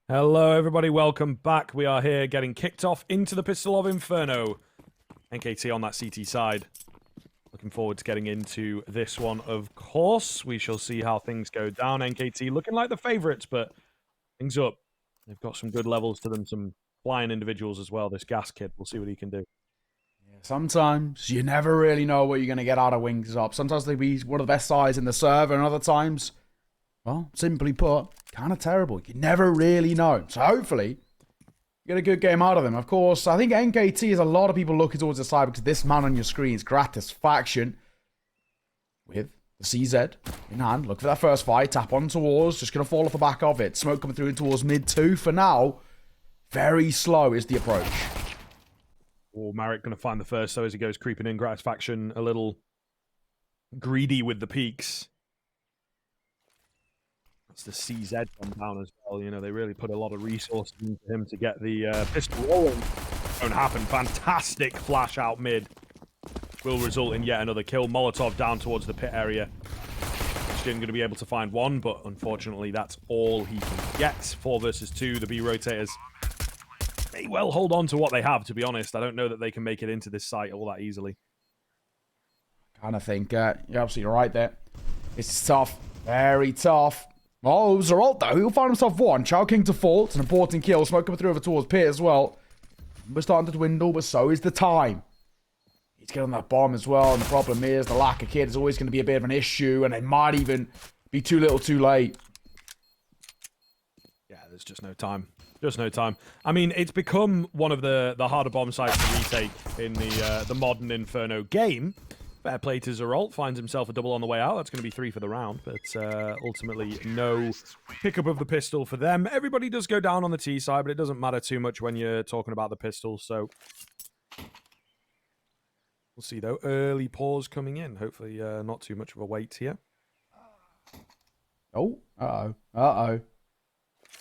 Hello, everybody. Welcome back. We are here getting kicked off into the Pistol of Inferno. NKT on that CT side. Looking forward to getting into this one, of course. We shall see how things go down. NKT looking like the favourites, but things up. They've got some good levels to them, some flying individuals as well. This gas kid, we'll see what he can do. Sometimes you never really know what you're going to get out of Wings Up. Sometimes they be one of the best sides in the server, and other times, well, simply put, kind of terrible. You never really know. So hopefully, you get a good game out of them. Of course, I think NKT is a lot of people looking towards the side because this man on your screen is Gratisfaction with the CZ in hand. Look for that first fight. Tap on towards. Just going to fall off the back of it. Smoke coming through towards mid 2 for now. Very slow is the approach. Oh, Marek going to find the first, though, as he goes creeping in. Gratisfaction a little greedy with the peaks. That's the CZ one down as well. You know, they really put a lot of resources into him to get the pistol rolling. Won't happen. Fantastic flash out mid. Will result in yet another kill. Molotov down towards the pit area. Still going to be able to find one, but unfortunately that's all he can get. 4 versus 2. The B rotators may well hold on to what they have, to be honest. I don't know that they can make it into this site all that easily. Kind of think you're absolutely right there. It's tough. Very tough. Oh, Zeralt, though. He'll find himself one. Chowking to fall. It's an important kill. Smoke coming through over towards Pit as well. We're starting to dwindle, but so is the time. He's getting that bomb as well, and the problem is the lack of kit is always going to be a bit of an issue, and it might even be too little too late. Yeah, there's just no time. Just no time. I mean, it's become one of the harder bomb sites to retake in the modern Inferno game. Fair play to Zeralt. Finds himself a double on the way out. That's going to be 3 for the round, but ultimately no pickup of the pistol for them. Everybody does go down on the T side, but it doesn't matter too much when you're talking about the pistol, so we'll see, though. Early pause coming in. Hopefully not too much of a wait here. Oh, uh-oh. Uh-oh.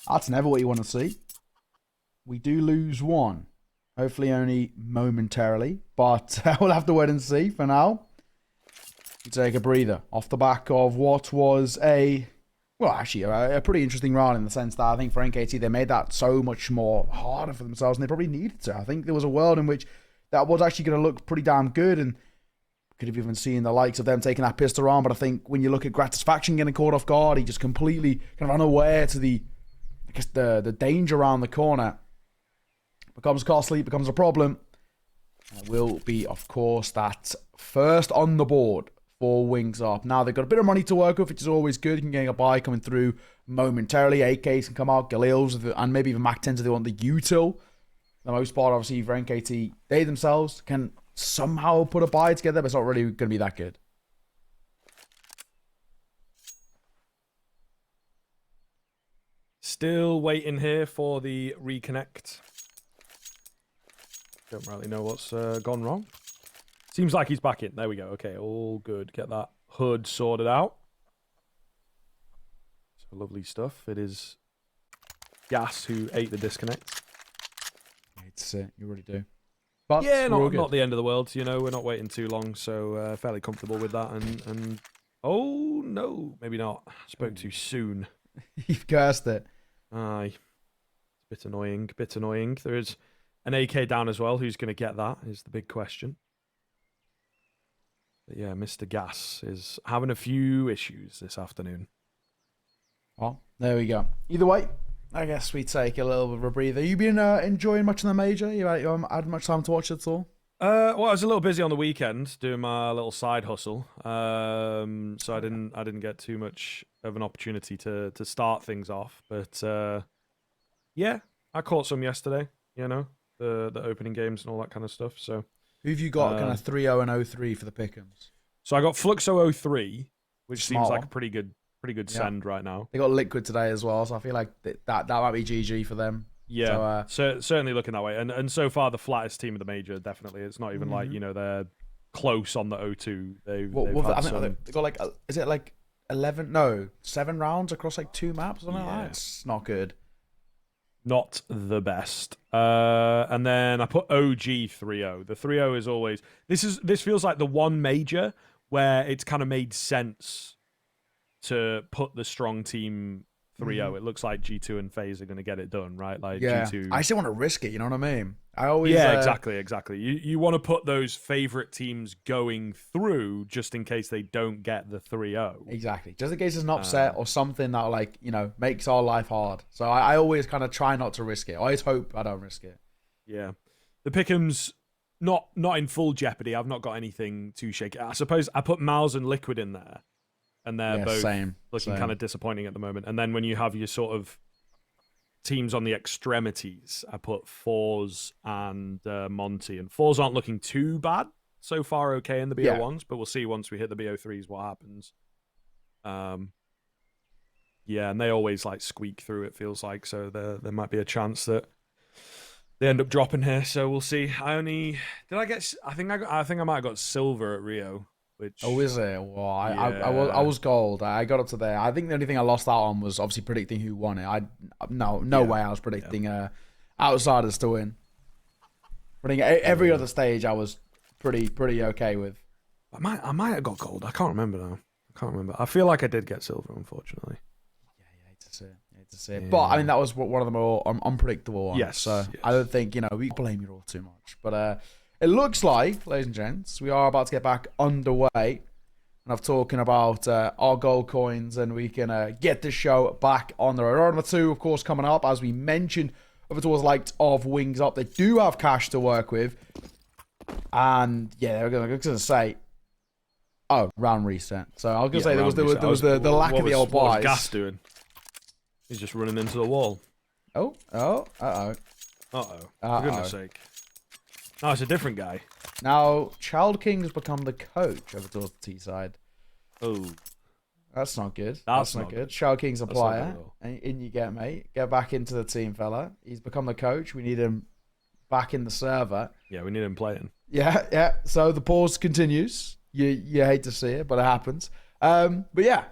That's never what you want to see. We do lose one. Hopefully only momentarily, but we'll have to wait and see for now. We take a breather off the back of what was a pretty interesting round in the sense that I think for NKT, they made that so much more harder for themselves, and they probably needed to. I think there was a world in which that was actually going to look pretty damn good, and could have even seen the likes of them taking that pistol around. But I think when you look at Gratisfaction getting caught off guard, he just completely kind of unaware to the danger around the corner. Becomes costly, becomes a problem. And it will be, of course, that first on the board for Wings Up. Now, they've got a bit of money to work with, which is always good. You can get a buy coming through momentarily. AKs can come out, Galils, and maybe even Mac 10s if they want the util. For the most part, obviously, for NKT, they themselves can somehow put a buy together, but it's not really going to be that good. Still waiting here for the reconnect. Don't really know what's gone wrong. Seems like he's back in. There we go. Okay, all good. Get that hood sorted out. So lovely stuff. It is Gas who ate the disconnect. It's you really do. But yeah, not the end of the world. You know, we're not waiting too long, so fairly comfortable with that. And oh no, maybe not. Spoke too soon. You've cursed it. Aye, bit annoying. Bit annoying. There is an AK down as well. Who's going to get that is the big question. But yeah, Mr. Gas is having a few issues this afternoon. Well, there we go. Either way, I guess we take a little bit of a breather. You been enjoying much in the major? You had much time to watch it at all? Well, I was a little busy on the weekend doing my little side hustle, so I didn't get too much of an opportunity to start things off. But yeah, I caught some yesterday. You know, the opening games and all that kind of stuff. So who've you got kind of 3-0 and 0-3 for the pick'ems? So I got Fluxo 03, which Smart seems like one. a pretty good send right now. They got Liquid today as well, so I feel like that might be GG for them. Yeah, so, certainly looking that way. And so far, the flattest team of the major, definitely. It's not even like, you know, they're close on the O2. They've had some... they got like, is it like 7 rounds across like 2 maps or something like that? It's not good. Not the best. And then I put OG 3-0. The 3-0 is always... This feels like the one major where it's kind of made sense to put the strong team 3-0. It looks like G2 and FaZe are going to get it done, right? Like Yeah. G2. I still want to risk it, you know what I mean? I always Exactly. You want to put those favorite teams going through just in case they don't get the 3-0. Exactly. Just in case it's an upset or something that, like, you know, makes our life hard. So I always kind of try not to risk it. I always hope I don't risk it. Yeah. The Pickham's not in full jeopardy. I've not got anything to shake. I suppose I put Mouse and Liquid in there, and they're both looking kind of disappointing at the moment. And then when you have your sort of teams on the extremities, I put Fours and Monty. And Fours aren't looking too bad so far, okay, in the BO1s, but we'll see once we hit the BO3s what happens. Yeah, and they always like squeak through, it feels like, so there might be a chance that they end up dropping here, so we'll see. I think I might have got silver at Rio, which... Oh, is it? Well, I was gold. I got up to there. I think the only thing I lost out on was obviously predicting who won it. No way I was predicting outsiders to win. Predicting every other stage I was pretty okay with. I might have got gold. I can't remember now. I feel like I did get silver, unfortunately. Yeah, you hate to see it. But I mean, that was one of the more unpredictable ones. Yes. So I don't think, we blame you all too much. But it looks like, ladies and gents, we are about to get back underway. And I'm talking about our gold coins, and we can get this show back on the road. Round number 2, of course, coming up, as we mentioned, over towards Light of Wings Up. They do have cash to work with. And yeah, I was going to say, round reset. So I was going to say there was the lack of the old buys. What was Gas doing? He's just running into the wall. Uh-oh. For goodness sake. No, it's a different guy. Now, Child King has become the coach over towards the T side. Oh. That's not good. That's not good. Child King's a player. In you get, mate. Get back into the team, fella. He's become the coach. We need him back in the server. Yeah, we need him playing. Yeah. So the pause continues. You hate to see it, but it happens. But yeah,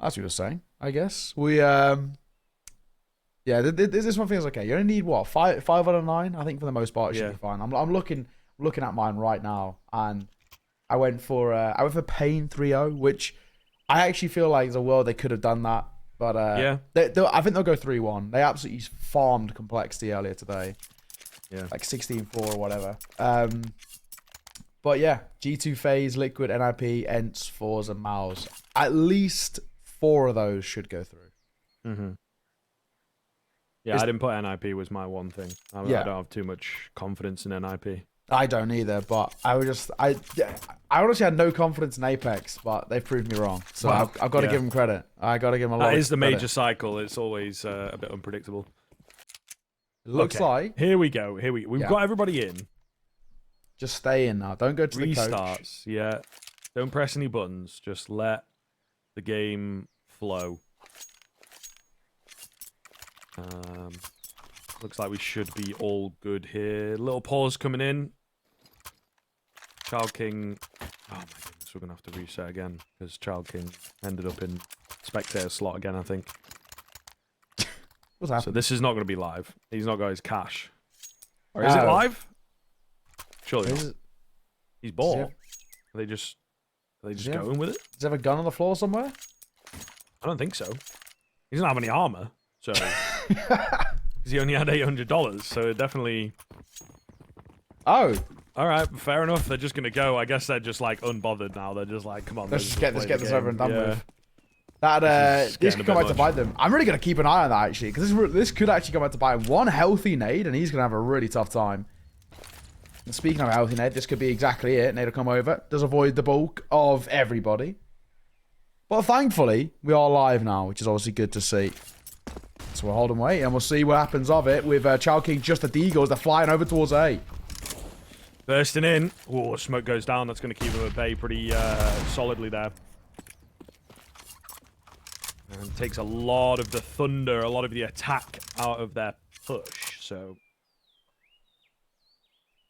as we were saying, I guess. This one feels okay. You only need what, 5 out of 9? I think for the most part it should be fine. I'm looking at mine right now, and I went for Pain 3-0, which I actually feel like there's a world they could have done that, but I think they'll go 3-1. They absolutely farmed complexity earlier today, like 16-4 or whatever. But yeah, G2 FaZe, Liquid, NIP, Ents, Fours, and Mouse. At least 4 of those should go through. Mm-hmm. Yeah, I didn't put NIP was my one thing. I don't have too much confidence in NIP. I don't either, but I honestly had no confidence in Apex, but they've proved me wrong. So I've got to give them credit. I got to give them a lot of credit. That is the major cycle. It's always a bit unpredictable. It looks like... Here we go. We've got everybody in. Just stay in now. Don't go to the coach. Restarts, yeah. Don't press any buttons. Just let the game flow. Looks like we should be all good here. Little pause coming in. Child King. Oh my goodness, we're going to have to reset again because Child King ended up in spectator slot again, I think. What's happening? So this is not going to be live. He's not got his cash. Or is it live? Surely not. He's bought. Are they just going with it? Does he have a gun on the floor somewhere? I don't think so. He doesn't have any armor, so because he only had $800, so it definitely. Oh, all right, fair enough. They're just gonna go. I guess they're just like unbothered now. They're just like, come on, let's just get this over and done with. That this could come back to bite them. I'm really gonna keep an eye on that actually, because this could actually come back to bite him. One healthy nade, and he's gonna have a really tough time. And speaking of healthy nade, this could be exactly it. Nade will come over, does avoid the bulk of everybody. But thankfully, we are live now, which is obviously good to see. So we'll hold and wait, and we'll see what happens of it with Child King just at the Eagles. They're flying over towards A. Bursting in. Oh, smoke goes down. That's going to keep them at bay pretty solidly there. And takes a lot of the thunder, a lot of the attack out of their push. So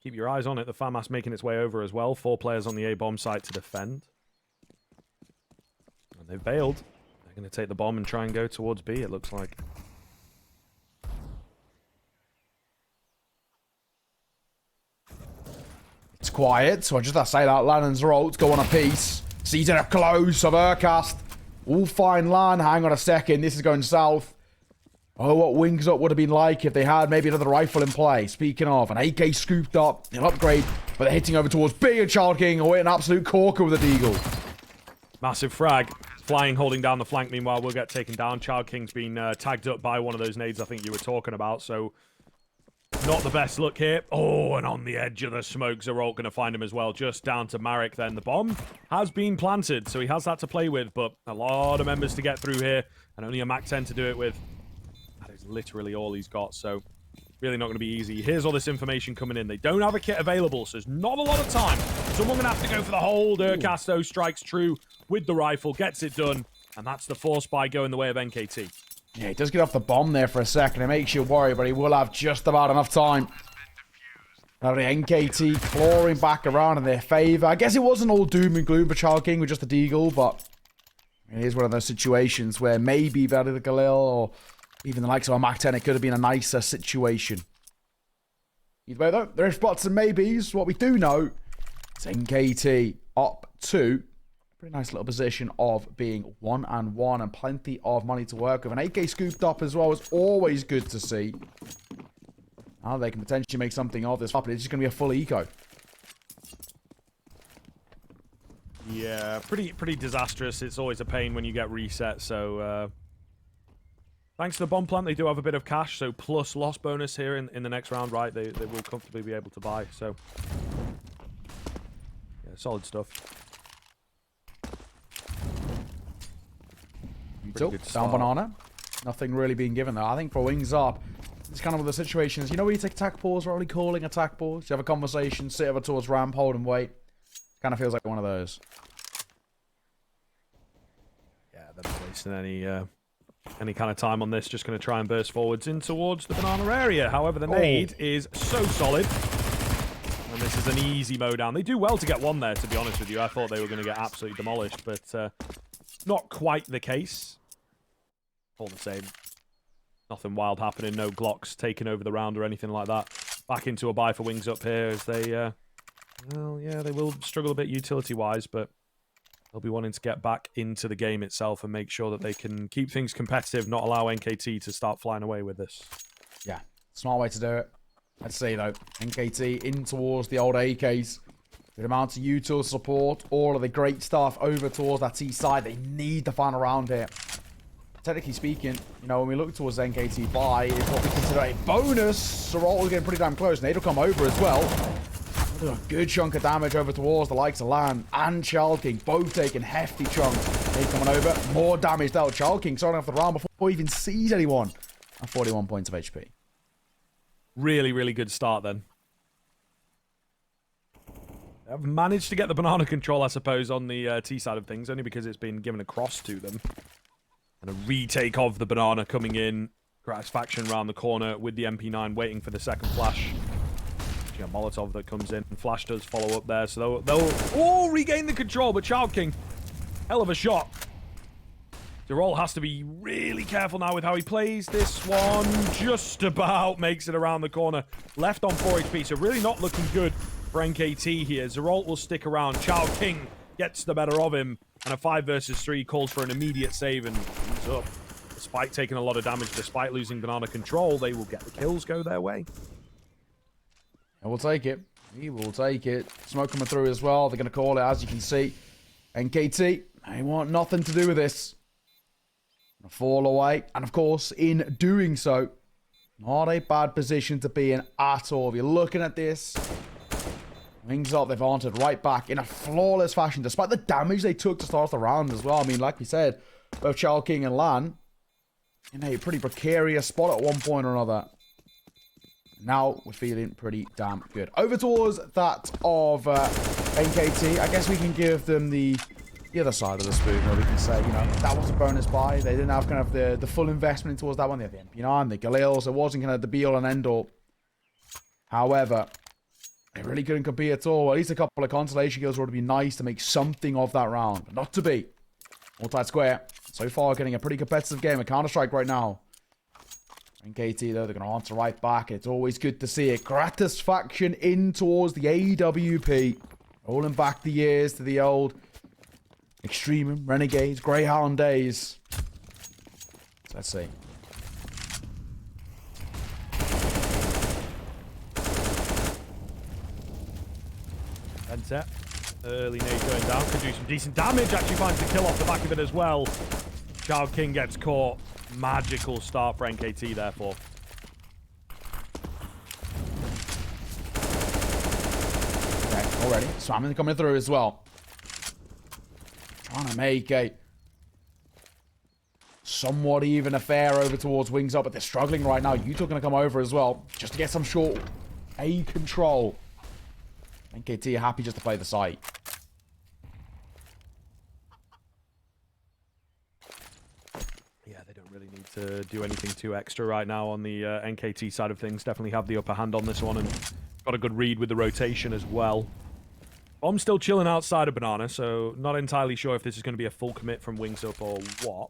keep your eyes on it. The FAMAS making its way over as well. 4 players on the A-bomb site to defend. And they've bailed. They're going to take the bomb and try and go towards B, it looks like. It's quiet, so I just have to say that Lannon's rolled go on a piece. Sees it up close of Urcast. All fine, Lan. Hang on a second. This is going south. Oh, what Wings Up would have been like if they had maybe another rifle in play. Speaking of, an AK scooped up, they'll upgrade, but they're hitting over towards B and Child King. Oh, an absolute corker with a deagle. Massive frag. Flying, holding down the flank. Meanwhile, we'll get taken down. Child King's been tagged up by one of those nades I think you were talking about, so not the best look here. Oh, and on the edge of the smoke, Zeralt going to find him as well. Just down to Marek then. The bomb has been planted, so he has that to play with, but a lot of members to get through here, and only a MAC-10 to do it with. That is literally all he's got, so really not going to be easy. Here's all this information coming in. They don't have a kit available, so there's not a lot of time. Someone going to have to go for the hold. Urcasto strikes true with the rifle, gets it done, and that's the force buy going the way of NKT. Yeah, he does get off the bomb there for a second. It makes you worry, but he will have just about enough time. Now the NKT clawing back around in their favor. I guess it wasn't all doom and gloom for Child King with just a deagle, but it is one of those situations where maybe better the Galil or even the likes of a MAC-10, it could have been a nicer situation. Either way, though, there's spots and maybes. What we do know is NKT up to a pretty nice little position of being 1-1 and plenty of money to work with. An AK scooped up as well is always good to see. Now they can potentially make something of this, but it's just going to be a full eco. Yeah, pretty disastrous. It's always a pain when you get reset, so thanks to the bomb plant, they do have a bit of cash, so plus loss bonus here in the next round, right? They will comfortably be able to buy, so yeah, solid stuff. Down banana. Nothing really being given though. I think for Wings Up, it's kind of one of the situations, you know, where you take attack pause, really calling attack pause. You have a conversation, sit over towards ramp, hold and wait. Kind of feels like one of those. Yeah, they're not wasting any kind of time on this. Just going to try and burst forwards in towards the banana area. However, the nade is so solid. And this is an easy mow down. They do well to get one there, to be honest with you. I thought they were going to get absolutely demolished, but not quite the case. All the same. Nothing wild happening. No Glocks taking over the round or anything like that. Back into a buy for Wings Up here as they, well, yeah, they will struggle a bit utility-wise, but they'll be wanting to get back into the game itself and make sure that they can keep things competitive, not allow NKT to start flying away with this. Yeah, smart way to do it. I'd say, though, NKT in towards the old AKs. Good amount of util support, all of the great stuff over towards that T side. They need the final round here. Technically speaking, you know, when we look towards NKT buy, is what we consider a bonus. So we're all getting pretty damn close. Nade will come over as well. A good chunk of damage over towards the likes of Lan and Child King, both taking hefty chunks. Nade coming over, more damage though. Child King starting off the round before he even sees anyone. And 41 points of HP. Really, really good start then. I've managed to get the banana control, I suppose, on the T side of things, only because it's been given across to them. And a retake of the banana coming in. Gratisfaction around the corner with the MP9 waiting for the second flash. A Molotov that comes in. And Flash does follow up there, so they'll all regain the control, but Child King, hell of a shot. Zeralt has to be really careful now with how he plays. This one just about makes it around the corner. Left on 4 HP, so really not looking good for NKT here. Zeralt will stick around. Child King gets the better of him, and a 5 versus 3 calls for an immediate save and moves up. Despite taking a lot of damage, despite losing banana control, they will get the kills go their way. And we'll take it. He will take it. Smoke coming through as well. They're going to call it, as you can see. NKT, they want nothing to do with this. Gonna fall away. And of course, in doing so, not a bad position to be in at all. If you're looking at this, Wings Up, they've answered right back in a flawless fashion, despite the damage they took to start the round as well. I mean, like we said, both Child King and Lan in a pretty precarious spot at one point or another. Now we're feeling pretty damn good. Over towards that of NKT. I guess we can give them the other side of the spoon, where we can say, you know, that was a bonus buy. They didn't have kind of the full investment towards that one. They had the MP9, the Galil, so it wasn't kind of the be-all and end-all. However, they really couldn't compete at all. At least a couple of consolation kills would be nice to make something of that round. But not to be. All tight square. So far, getting a pretty competitive game of Counter-Strike right now. NKT, though, they're going to answer right back. It's always good to see it. Gratisfaction in towards the AWP. Rolling back the years to the old Extreme, Renegades, Greyhound days. So let's see. Bentet. Early nade going down. Could do some decent damage. Actually finds the kill off the back of it as well. Child King gets caught. Magical start for NKT, therefore. Okay, already. Swamming coming through as well. Trying to make a somewhat even affair over towards Wings Up, but they're struggling right now. Utah going to come over as well, just to get some short A control. NKT are happy just to play the site. Yeah, they don't really need to do anything too extra right now on the NKT side of things. Definitely have the upper hand on this one and got a good read with the rotation as well. I'm still chilling outside of Banana, so not entirely sure if this is going to be a full commit from Wings Up or what.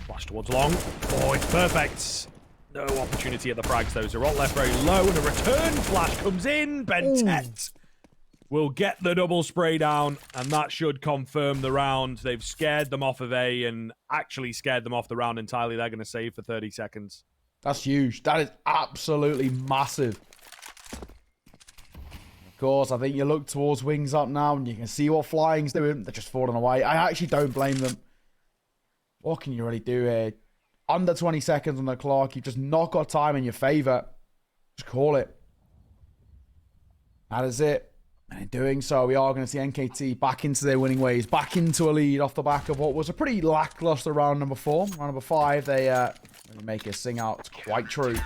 Flash towards long. Oh, it's perfect. No opportunity at the frags, though. Zerot left very low, and a return flash comes in. Bentet will get the double spray down, and that should confirm the round. They've scared them off of A and actually scared them off the round entirely. They're going to save for 30 seconds. That's huge. That is absolutely massive. Of course, I think you look towards Wings Up now, and you can see what Flying's doing. They're just falling away. I actually don't blame them. What can you really do here? Under 20 seconds on the clock. You've just not got time in your favor. Just call it. That is it. And in doing so, we are going to see NKT back into their winning ways. Back into a lead off the back of what was a pretty lackluster round number 4. Round number 5, they really make it sing out. It's quite true.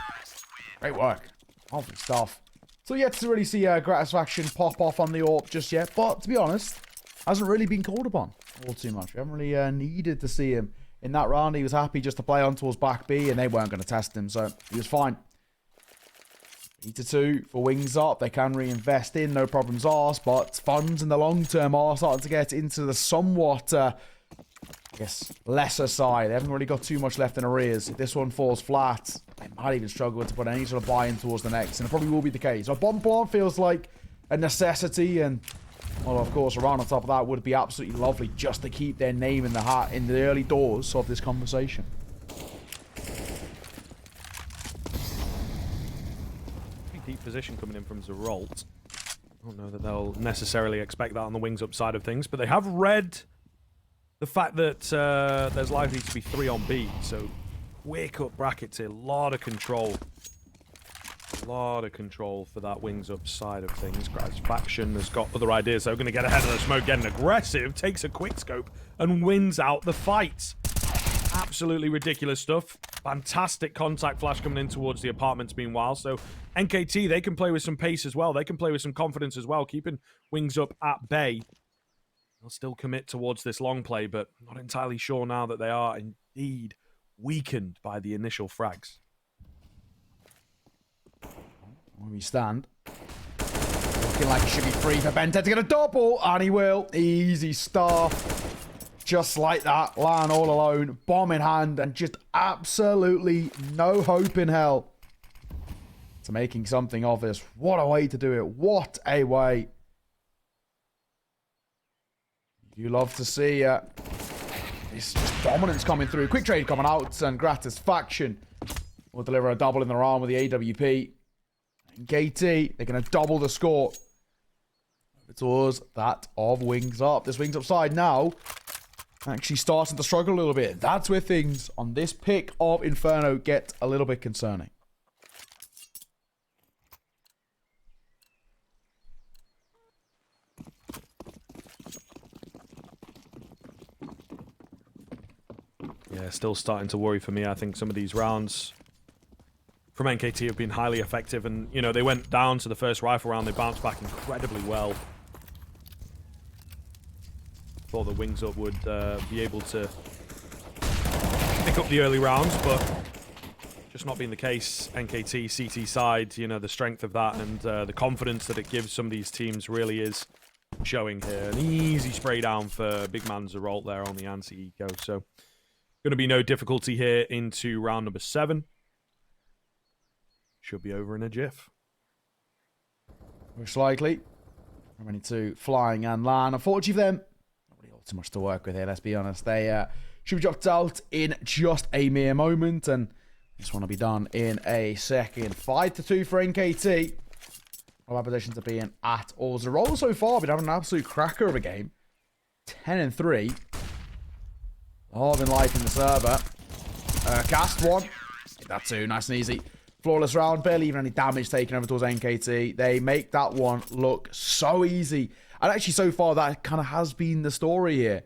Great work. Lovely stuff. So yet to really see Gratisfaction pop off on the AWP just yet. But to be honest, hasn't really been called upon all too much. We haven't really needed to see him. In that round, he was happy just to play on towards back B, and they weren't going to test him, so he was fine. 3-2 for Wings Up. They can reinvest in, no problems asked, but funds in the long term are starting to get into the somewhat, I guess, lesser side. They haven't really got too much left in arrears. If this one falls flat, they might even struggle to put any sort of buy-in towards the next, and it probably will be the case. So bomb plant feels like a necessity, and well, of course, around on top of that would be absolutely lovely just to keep their name in the hat in the early doors of this conversation. Pretty deep position coming in from Zerot. I don't know that they'll necessarily expect that on the Wings Up side of things, but they have read the fact that there's likely to be 3 on B, so quick up brackets here, a lot of control. A lot of control for that Wings Up side of things. Gratisfaction has got other ideas. They're going to get ahead of the smoke, getting aggressive, takes a quick scope, and wins out the fight. Absolutely ridiculous stuff. Fantastic contact flash coming in towards the apartments meanwhile. So NKT, they can play with some pace as well. They can play with some confidence as well, keeping Wings Up at bay. They'll still commit towards this long play, but not entirely sure now that they are indeed weakened by the initial frags. Where we stand. Looking like it should be free for Bentet to get a double, and he will. Easy stuff. Just like that. Lan all alone, bomb in hand, and just absolutely no hope in hell to making something of this. What a way to do it. What a way. You love to see this just dominance coming through. Quick trade coming out, and Gratisfaction will deliver a double in the round with the AWP. NKT, they're going to double the score. It was that of Wings Up. This Wings Up side now actually starting to struggle a little bit. That's where things on this pick of Inferno get a little bit concerning. Yeah, still starting to worry for me. I think some of these rounds from NKT have been highly effective, and, you know, they went down to the first rifle round. They bounced back incredibly well. Thought the Wings Up would be able to pick up the early rounds, but just not being the case. NKT, CT side, you know, the strength of that and the confidence that it gives some of these teams really is showing here. An easy spray down for big man Zerot there on the anti eco. So going to be no difficulty here into round number 7. Should be over in a jiff. Most likely. Remaining to Flying and Lan. Unfortunately for them, not really all too much to work with here, let's be honest. They should be dropped out in just a mere moment, and this one will be done in a second. 5-2 for NKT. Not a bad position to be in at all. The roll so far been having an absolute cracker of a game. 10-3. All in life in the server. Cast one. Hit that two. Nice and easy. Flawless round. Barely even any damage taken over towards NKT. They make that one look so easy. And actually, so far, that kind of has been the story here.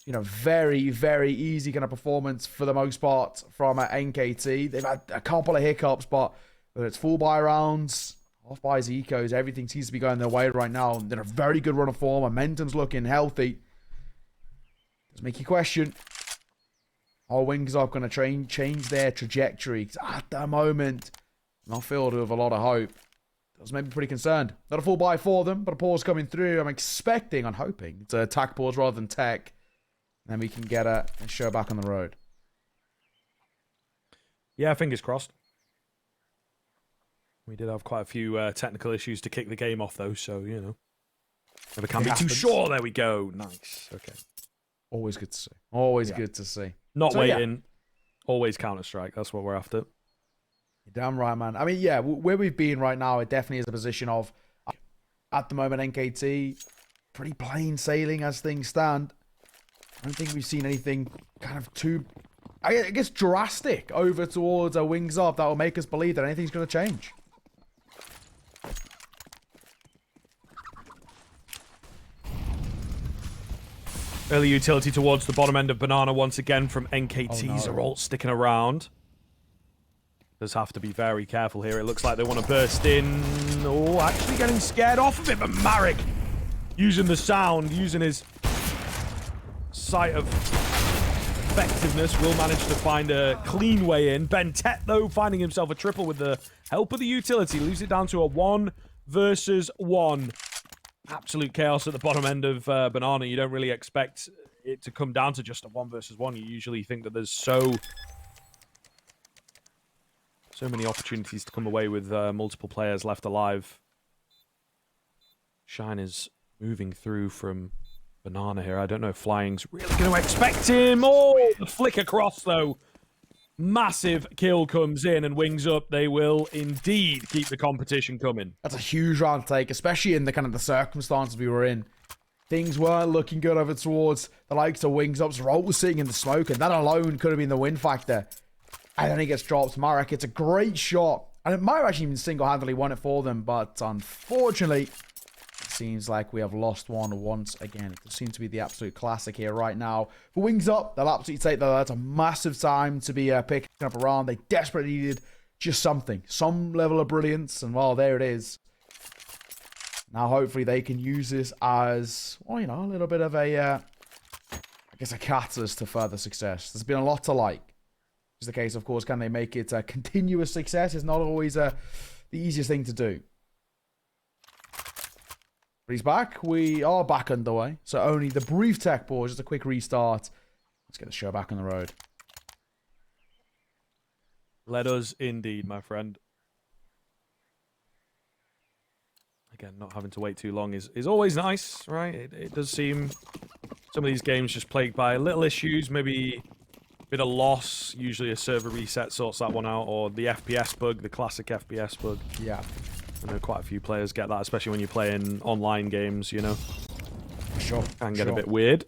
You know, very, very easy kind of performance for the most part from NKT. They've had a couple of hiccups, but whether it's full buy rounds, off buys, ecos, everything seems to be going their way right now. They're a very good run of form. Momentum's looking healthy. Does make you question, are Wings Up going to change their trajectory? 'Cause at the moment, not filled with a lot of hope. Does make me pretty concerned. Not a full buy for them, but a pause coming through. I'm hoping it's a attack pause rather than tech. And then we can get a show back on the road. Yeah, fingers crossed. We did have quite a few technical issues to kick the game off, though, so, you know. Never can be too sure. There we go. Nice. Okay. Always good to see. Always good to see. Not waiting. Yeah. Always Counter-Strike. That's what we're after. You're damn right, man. I mean, yeah, where we've been right now, it definitely is a position of, at the moment, NKT, pretty plain sailing as things stand. I don't think we've seen anything kind of too, I guess, drastic over towards a Wings Up that will make us believe that anything's going to change. Early utility towards the bottom end of Banana once again from NKT. Oh, no. Zeralt sticking around. Does have to be very careful here. It looks like they want to burst in. Oh, actually getting scared off of it, but Marek using the sound, using his sight of effectiveness, will manage to find a clean way in. Bentet, though, finding himself a triple with the help of the utility. Leaves it down to a 1 versus 1. Absolute chaos at the bottom end of Banana. You don't really expect it to come down to just a 1 versus 1. You usually think that there's so many opportunities to come away with multiple players left alive. Shine is moving through from Banana here. I don't know if Flying's really going to expect him. Oh, the flick across, though. Massive kill comes in, and Wings Up. They will indeed keep the competition coming. That's a huge round to take, especially in the kind of the circumstances we were in. Things weren't looking good over towards the likes of Wings Up's. Rolt was sitting in the smoke, and that alone could have been the win factor. And then he gets dropped. Marek, it's a great shot. And it might have actually even single-handedly won it for them, but unfortunately, it seems like we have lost one once again. It seems to be the absolute classic here right now. For Wings Up, they'll absolutely take that. That's a massive time to be picking up a round. They desperately needed just something, some level of brilliance, and well, there it is. Now, hopefully, they can use this as, well, you know, a little bit of a, I guess, a catalyst to further success. There's been a lot to like. It's the case, of course, can they make it a continuous success? It's not always the easiest thing to do. But he's back. We are back underway. So only the brief tech pause, just a quick restart. Let's get the show back on the road. Let us indeed, my friend. Again, not having to wait too long is always nice, right? It does seem some of these games just plagued by little issues, maybe a bit of loss. Usually a server reset sorts that one out, or the FPS bug, the classic FPS bug. Yeah. I know quite a few players get that, especially when you're playing online games, you know. Sure. Can get a bit weird.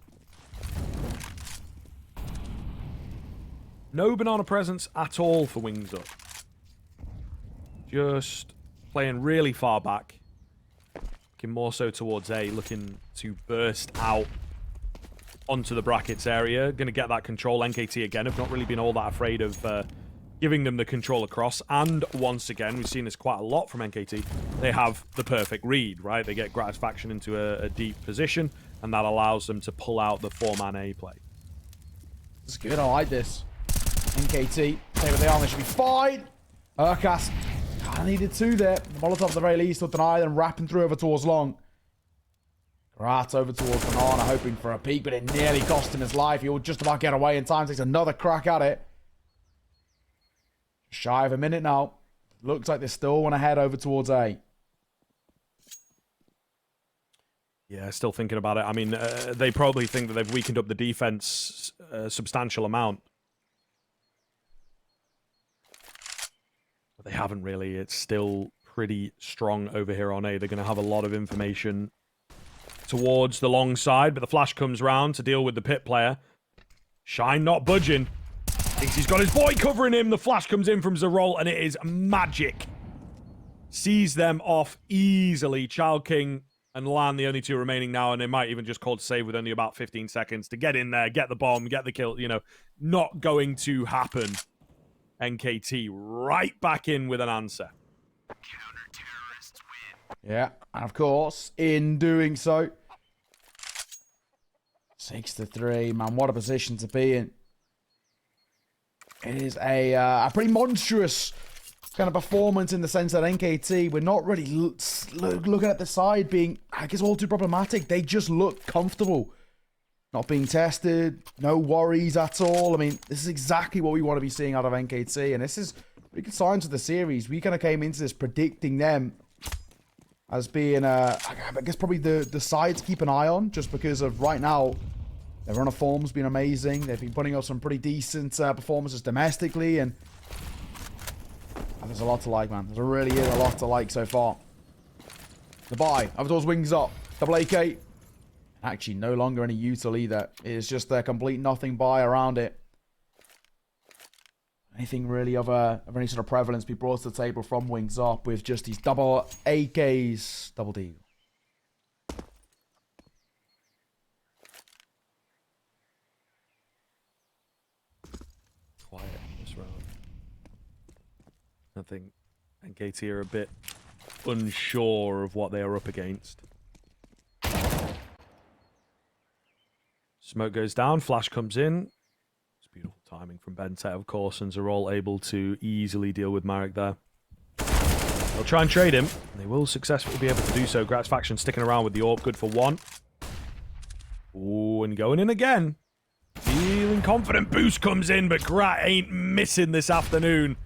No Banana presence at all for Wings Up. Just playing really far back. Looking more so towards A, looking to burst out onto the brackets area. Going to get that control. NKT again have not really been all that afraid of giving them the control across. And once again, we've seen this quite a lot from NKT. They have the perfect read, right? They get Gratisfaction into a deep position, and that allows them to pull out the 4-man A play. It's good. I like this. NKT, stay where they are. They should be fine. Urkas, kind of needed 2 there. The Molotov at the very least, with an eye, then wrapping through over towards Long. Grat over towards Banana, hoping for a peek, but it nearly cost him his life. He'll just about get away in time. Takes another crack at it. Shy of a minute now. Looks like they still want to head over towards A. Yeah, still thinking about it. I mean, they probably think that they've weakened up the defense a substantial amount. But they haven't really. It's still pretty strong over here on A. They're going to have a lot of information towards the long side, but the flash comes round to deal with the pit player. Shine not budging. Thinks he's got his boy covering him. The flash comes in from Zerol, and it is magic. Sees them off easily. Child King and Lan, the only two remaining now, and they might even just call to save with only about 15 seconds to get in there, get the bomb, get the kill. You know, not going to happen. NKT right back in with an answer. Counter-terrorists win. Yeah, and of course, in doing so, 6-3, man, what a position to be in. It is a pretty monstrous kind of performance in the sense that NKT, we're not really looking at the side being, I guess, all too problematic. They just look comfortable. Not being tested, no worries at all. I mean, this is exactly what we want to be seeing out of NKT, and this is pretty good signs of the series. We kind of came into this predicting them as being, I guess, probably the side to keep an eye on, just because of right now, their run of form's been amazing. They've been putting up some pretty decent performances domestically, and there's a lot to like, man. There really is a lot to like so far. The buy, Avatar's wings up, double AK. Actually, no longer any util either. It is just a complete nothing buy around it. Anything really of any sort of prevalence be brought to the table from wings up with just these double AKs, double D. Quiet this round. I think NKT are a bit unsure of what they are up against. Smoke goes down, flash comes in. It's beautiful timing from Bentet, of course, and Zerol able to easily deal with Marek there. They'll try and trade him, and they will successfully be able to do so. Gratz faction sticking around with the AWP, good for one. Ooh, and going in again. Feeling confident, boost comes in, but Grat ain't missing this afternoon.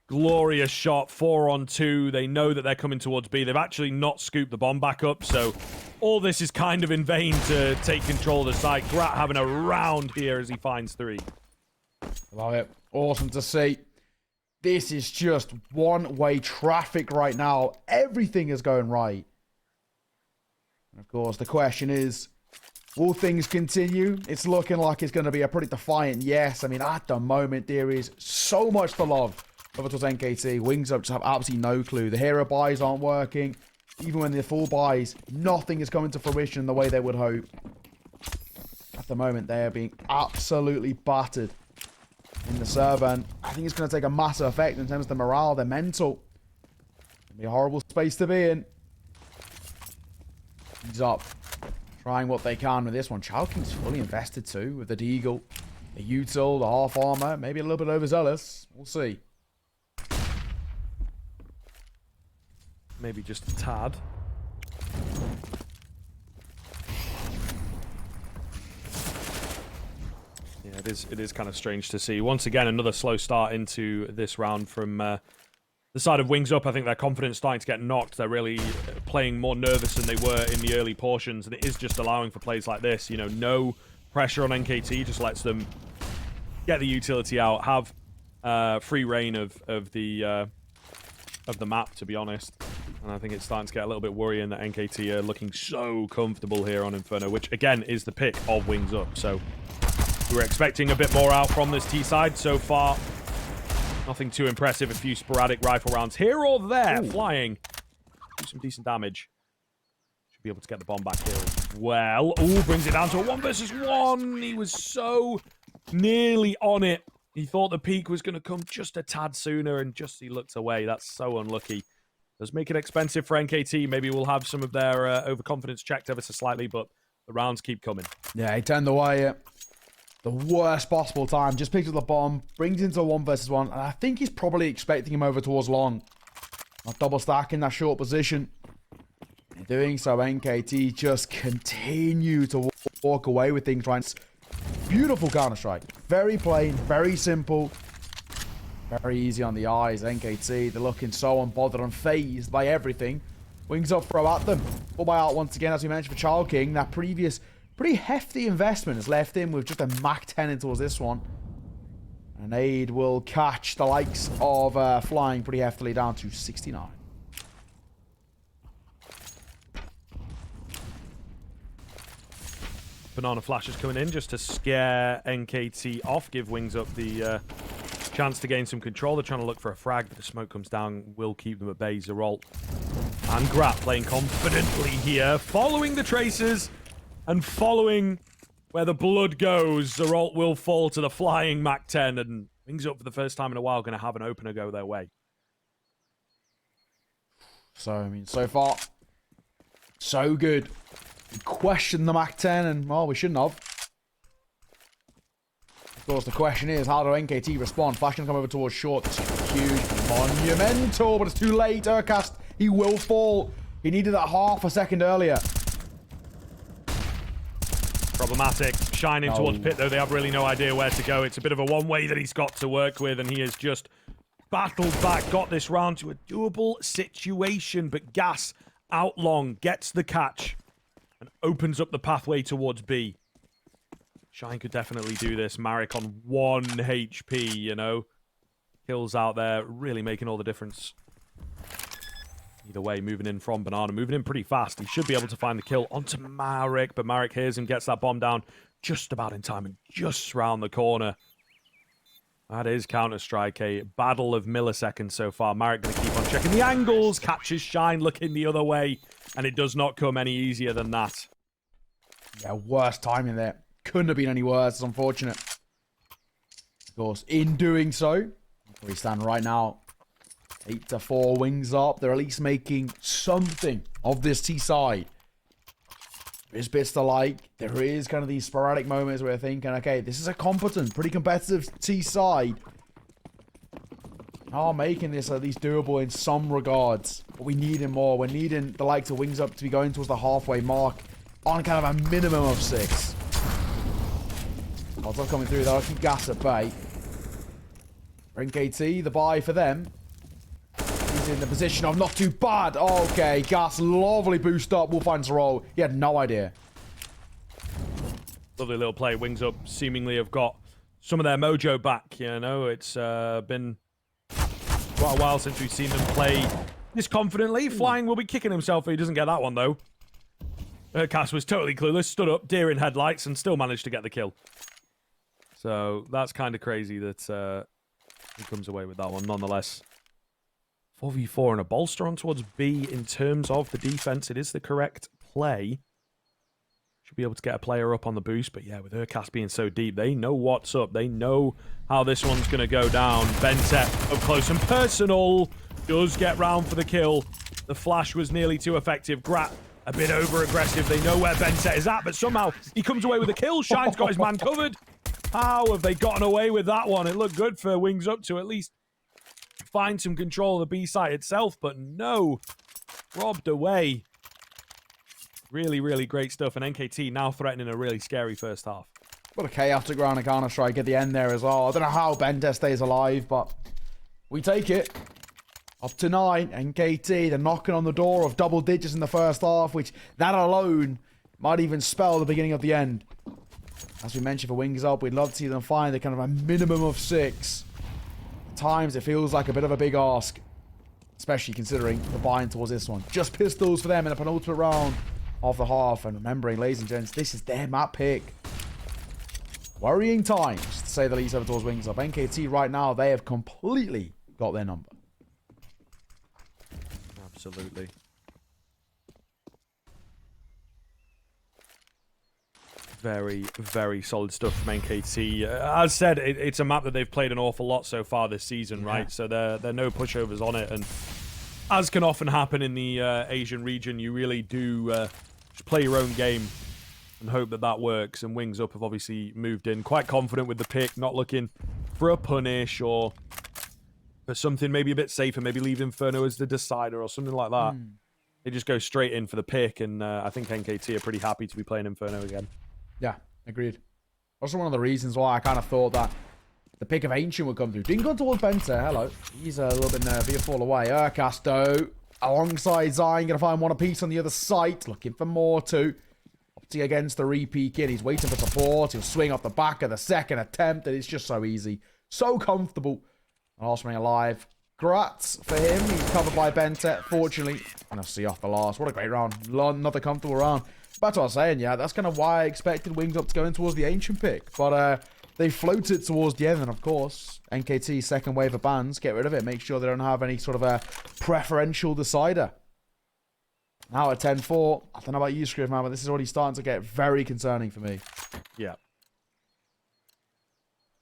Glorious shot, 4-on-2. They know that they're coming towards B. They've actually not scooped the bomb back up, so all this is kind of in vain to take control of the site. Grat having a round here as he finds 3. Love it. Awesome to see. This is just one-way traffic right now. Everything is going right. And of course, the question is, will things continue? It's looking like it's going to be a pretty defiant yes. I mean, at the moment, there is so much to love over towards NKT. Wings Up just have absolutely no clue. The hero buys aren't working. Even when they're full buys, nothing is coming to fruition the way they would hope. At the moment, they are being absolutely battered in the server, and I think it's going to take a massive effect in terms of the morale, their mental. It'll be a horrible space to be in. He's up. Trying what they can with this one. Child King's fully invested too, with the Deagle, the util, the half armor, maybe a little bit overzealous. We'll see. Maybe just a tad. Yeah, it is kind of strange to see. Once again, another slow start into this round from the side of Wings Up. I think their confidence starting to get knocked. They're really playing more nervous than they were in the early portions, and it is just allowing for plays like this. You know, no pressure on NKT, just lets them get the utility out, have free reign of the map, to be honest. And I think it's starting to get a little bit worrying that NKT are looking so comfortable here on Inferno, which again is the pick of Wings Up. So we were expecting a bit more out from this T side. So far, nothing too impressive. A few sporadic rifle rounds here or there. Ooh. Flying. Do some decent damage. Should be able to get the bomb back here as well. Ooh, brings it down to a 1 versus 1. He was so nearly on it. He thought the peak was going to come just a tad sooner, and just he looked away. That's so unlucky. Does make it expensive for NKT. Maybe we'll have some of their overconfidence checked ever so slightly, but the rounds keep coming. Yeah, he turned away at the worst possible time. Just picked up the bomb, brings into a 1 versus 1, and I think he's probably expecting him over towards long. Not double stacking that short position. In doing so, NKT just continue to walk away with things right. Beautiful Counter-Strike. Very plain, very simple. Very easy on the eyes. NKT, they're looking so unbothered and phased by everything. Wings Up, throw at them. Full buy out once again, as we mentioned, for Child King. That previous pretty hefty investment has left him with just a Mach 10 towards this one. An aid will catch the likes of flying pretty heftily down to 69. Banana flashes coming in just to scare NKT off, give Wings Up the chance to gain some control. They're trying to look for a frag, but the smoke comes down, will keep them at bay. Zeralt and Grat playing confidently here, following the traces and following where the blood goes. Zeralt will fall to the flying Mac 10, and Wings Up for the first time in a while going to have an opener go their way. So, I mean, so far, so good. We questioned the Mac 10, and, well, we shouldn't have. Of course, the question is, how do NKT respond? Flash can come over towards short. This is huge, monumental, but it's too late. Urcast, he will fall. He needed that half a second earlier. Problematic. Shining towards pit, though. They have really no idea where to go. It's a bit of a one-way that he's got to work with, and he has just battled back, got this round to a doable situation, but Gas out long, gets the catch, and opens up the pathway towards B. Shine could definitely do this. Marek on 1 HP, you know. Kills out there, really making all the difference. Either way, moving in from Banana, moving in pretty fast. He should be able to find the kill onto Marek, but Marek hears him, gets that bomb down just about in time and just round the corner. That is Counter-Strike, a battle of milliseconds so far. Marek going to keep on checking the angles, catches Shine looking the other way, and it does not come any easier than that. Yeah, worst timing there. Couldn't have been any worse. It's unfortunate. Of course, in doing so, where we stand right now, 8-4 Wings Up. They're at least making something of this T side. There's bits to like. There is kind of these sporadic moments where you're thinking, okay, this is a competent, pretty competitive T side. Are making this at least doable in some regards. But we need him more. We're needing the likes of Wings Up to be going towards the halfway mark on kind of a minimum of 6. Odds are coming through though. Keep Gas at bay. For NKT, the buy for them. He's in the position of not too bad. Okay, Gas, lovely boost up. We'll find Zeralt. He had no idea. Lovely little play. Wings Up seemingly have got some of their mojo back. You know, it's been quite a while since we've seen them play this confidently. Flying will be kicking himself if he doesn't get that one, though. Cass was totally clueless, stood up, deer in headlights, and still managed to get the kill. So that's kind of crazy that he comes away with that one, nonetheless. 4v4 and a bolster on towards B in terms of the defense. It is the correct play. Should be able to get a player up on the boost, but yeah, with Urcast being so deep, they know what's up. They know how this one's going to go down. Bentet up close and personal does get round for the kill. The flash was nearly too effective. Grat a bit over-aggressive. They know where Bentet is at, but somehow he comes away with a kill. Shine's got his man covered. How have they gotten away with that one? It looked good for Wings Up to at least find some control of the B site itself, but no. Robbed away. Really, really great stuff. And NKT now threatening a really scary first half. What a chaotic round of Counter-Strike at the end there as well. I don't know how Bentet stays alive, but we take it. Up to 9. NKT, they're knocking on the door of double digits in the first half, which that alone might even spell the beginning of the end. As we mentioned for Wings Up, we'd love to see them find a kind of a minimum of 6. At times, it feels like a bit of a big ask. Especially considering the buy-in towards this one. Just pistols for them in the penultimate round of the half. And remembering, ladies and gents, this is their map pick. Worrying times, to say the least, over towards Wings Up. NKT right now, they have completely got their number. Absolutely. Very, very solid stuff from NKT. As said, it's a map that they've played an awful lot so far this season, right? So there are no pushovers on it. And as can often happen in the Asian region, you really do just play your own game and hope that that works. And Wings Up have obviously moved in quite confident with the pick, not looking for a punish or for something maybe a bit safer, maybe leave Inferno as the decider or something like that. They just go straight in for the pick, and I think NKT are pretty happy to be playing Inferno again. Yeah, agreed. Also one of the reasons why I kind of thought that the pick of Ancient would come through. Didn't go towards Bentet. Hello. He's a little bit nervy. He'll fall away. Urcast, though, alongside Zion, going to find one apiece on the other site. Looking for more, too. Opting against the repeat kid. He's waiting for support. He'll swing off the back of the second attempt, and it's just so easy. So comfortable. Last man alive. Gratz for him. He's covered by Bentet. Fortunately, and I'll see off the last. What a great round. Another comfortable round. Back to what I was saying, yeah, that's kind of why I expected Wings Up to go in towards the Ancient pick. But they floated towards the end, and of course, NKT second wave of bans. Get rid of it. Make sure they don't have any sort of a preferential decider. Now at 10-4. I don't know about you, Scriv, man, but this is already starting to get very concerning for me. Yeah.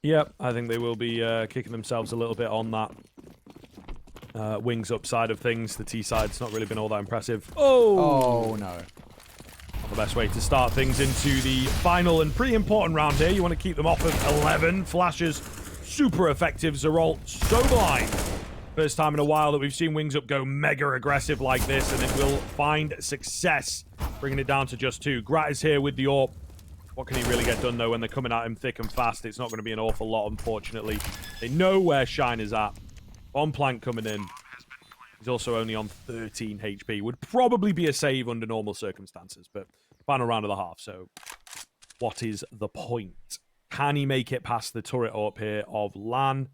Yep, I think they will be kicking themselves a little bit on that Wings Up side of things. The T side's not really been all that impressive. Oh, no. Not the best way to start things into the final and pretty important round here. You want to keep them off of 11. Flashes, super effective. Zeralt, so blind. First time in a while that we've seen Wings Up go mega aggressive like this, and it will find success, bringing it down to just 2. Grat is here with the AWP. What can he really get done, though, when they're coming at him thick and fast? It's not going to be an awful lot, unfortunately. They know where Shine is at. Bomb Plank coming in. He's also only on 13 HP. Would probably be a save under normal circumstances, but final round of the half, so what is the point? Can he make it past the turret up here of Lan?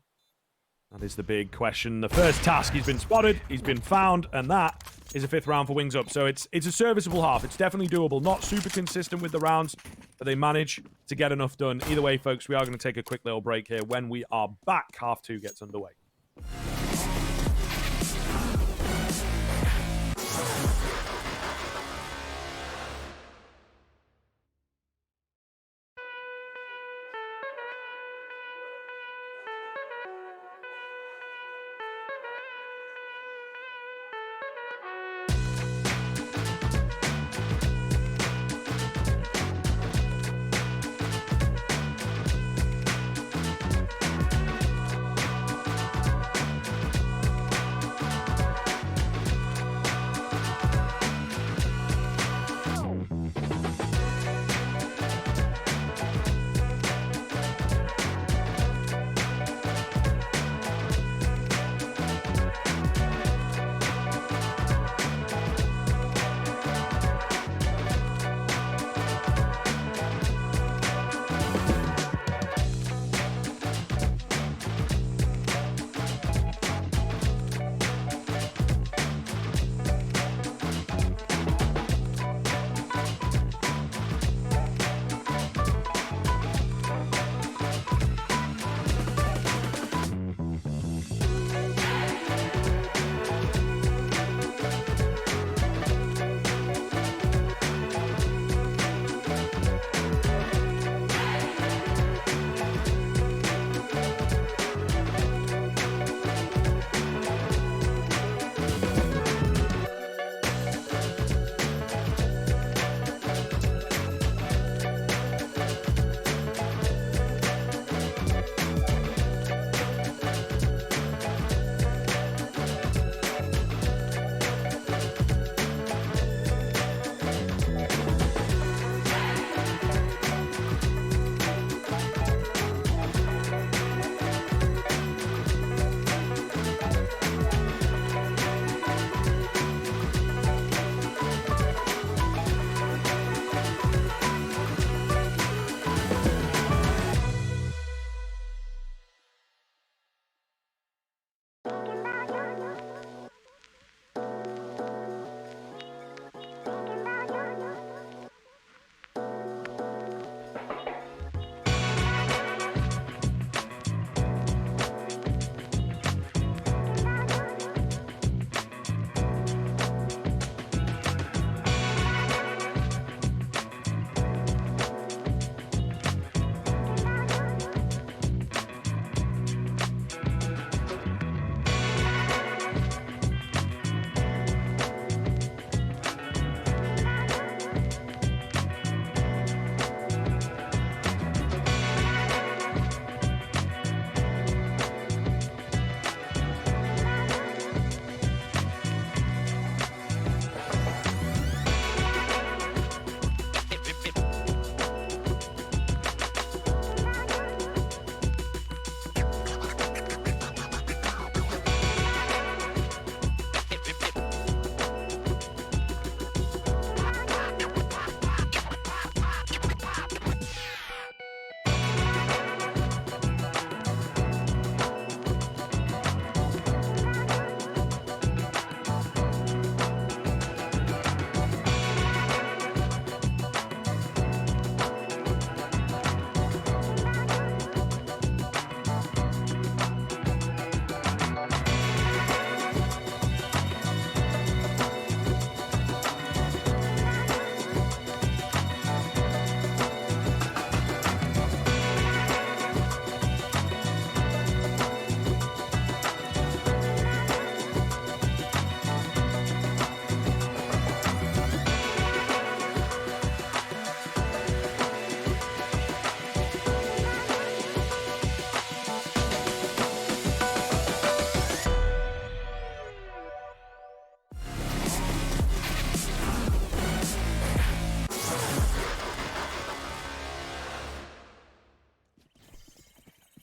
That is the big question. The first task, he's been spotted, he's been found, and that is a 5th round for Wings Up. So it's a serviceable half. It's definitely doable. Not super consistent with the rounds, but they manage to get enough done. Either way, folks, we are going to take a quick little break here. When we are back, half 2 gets underway.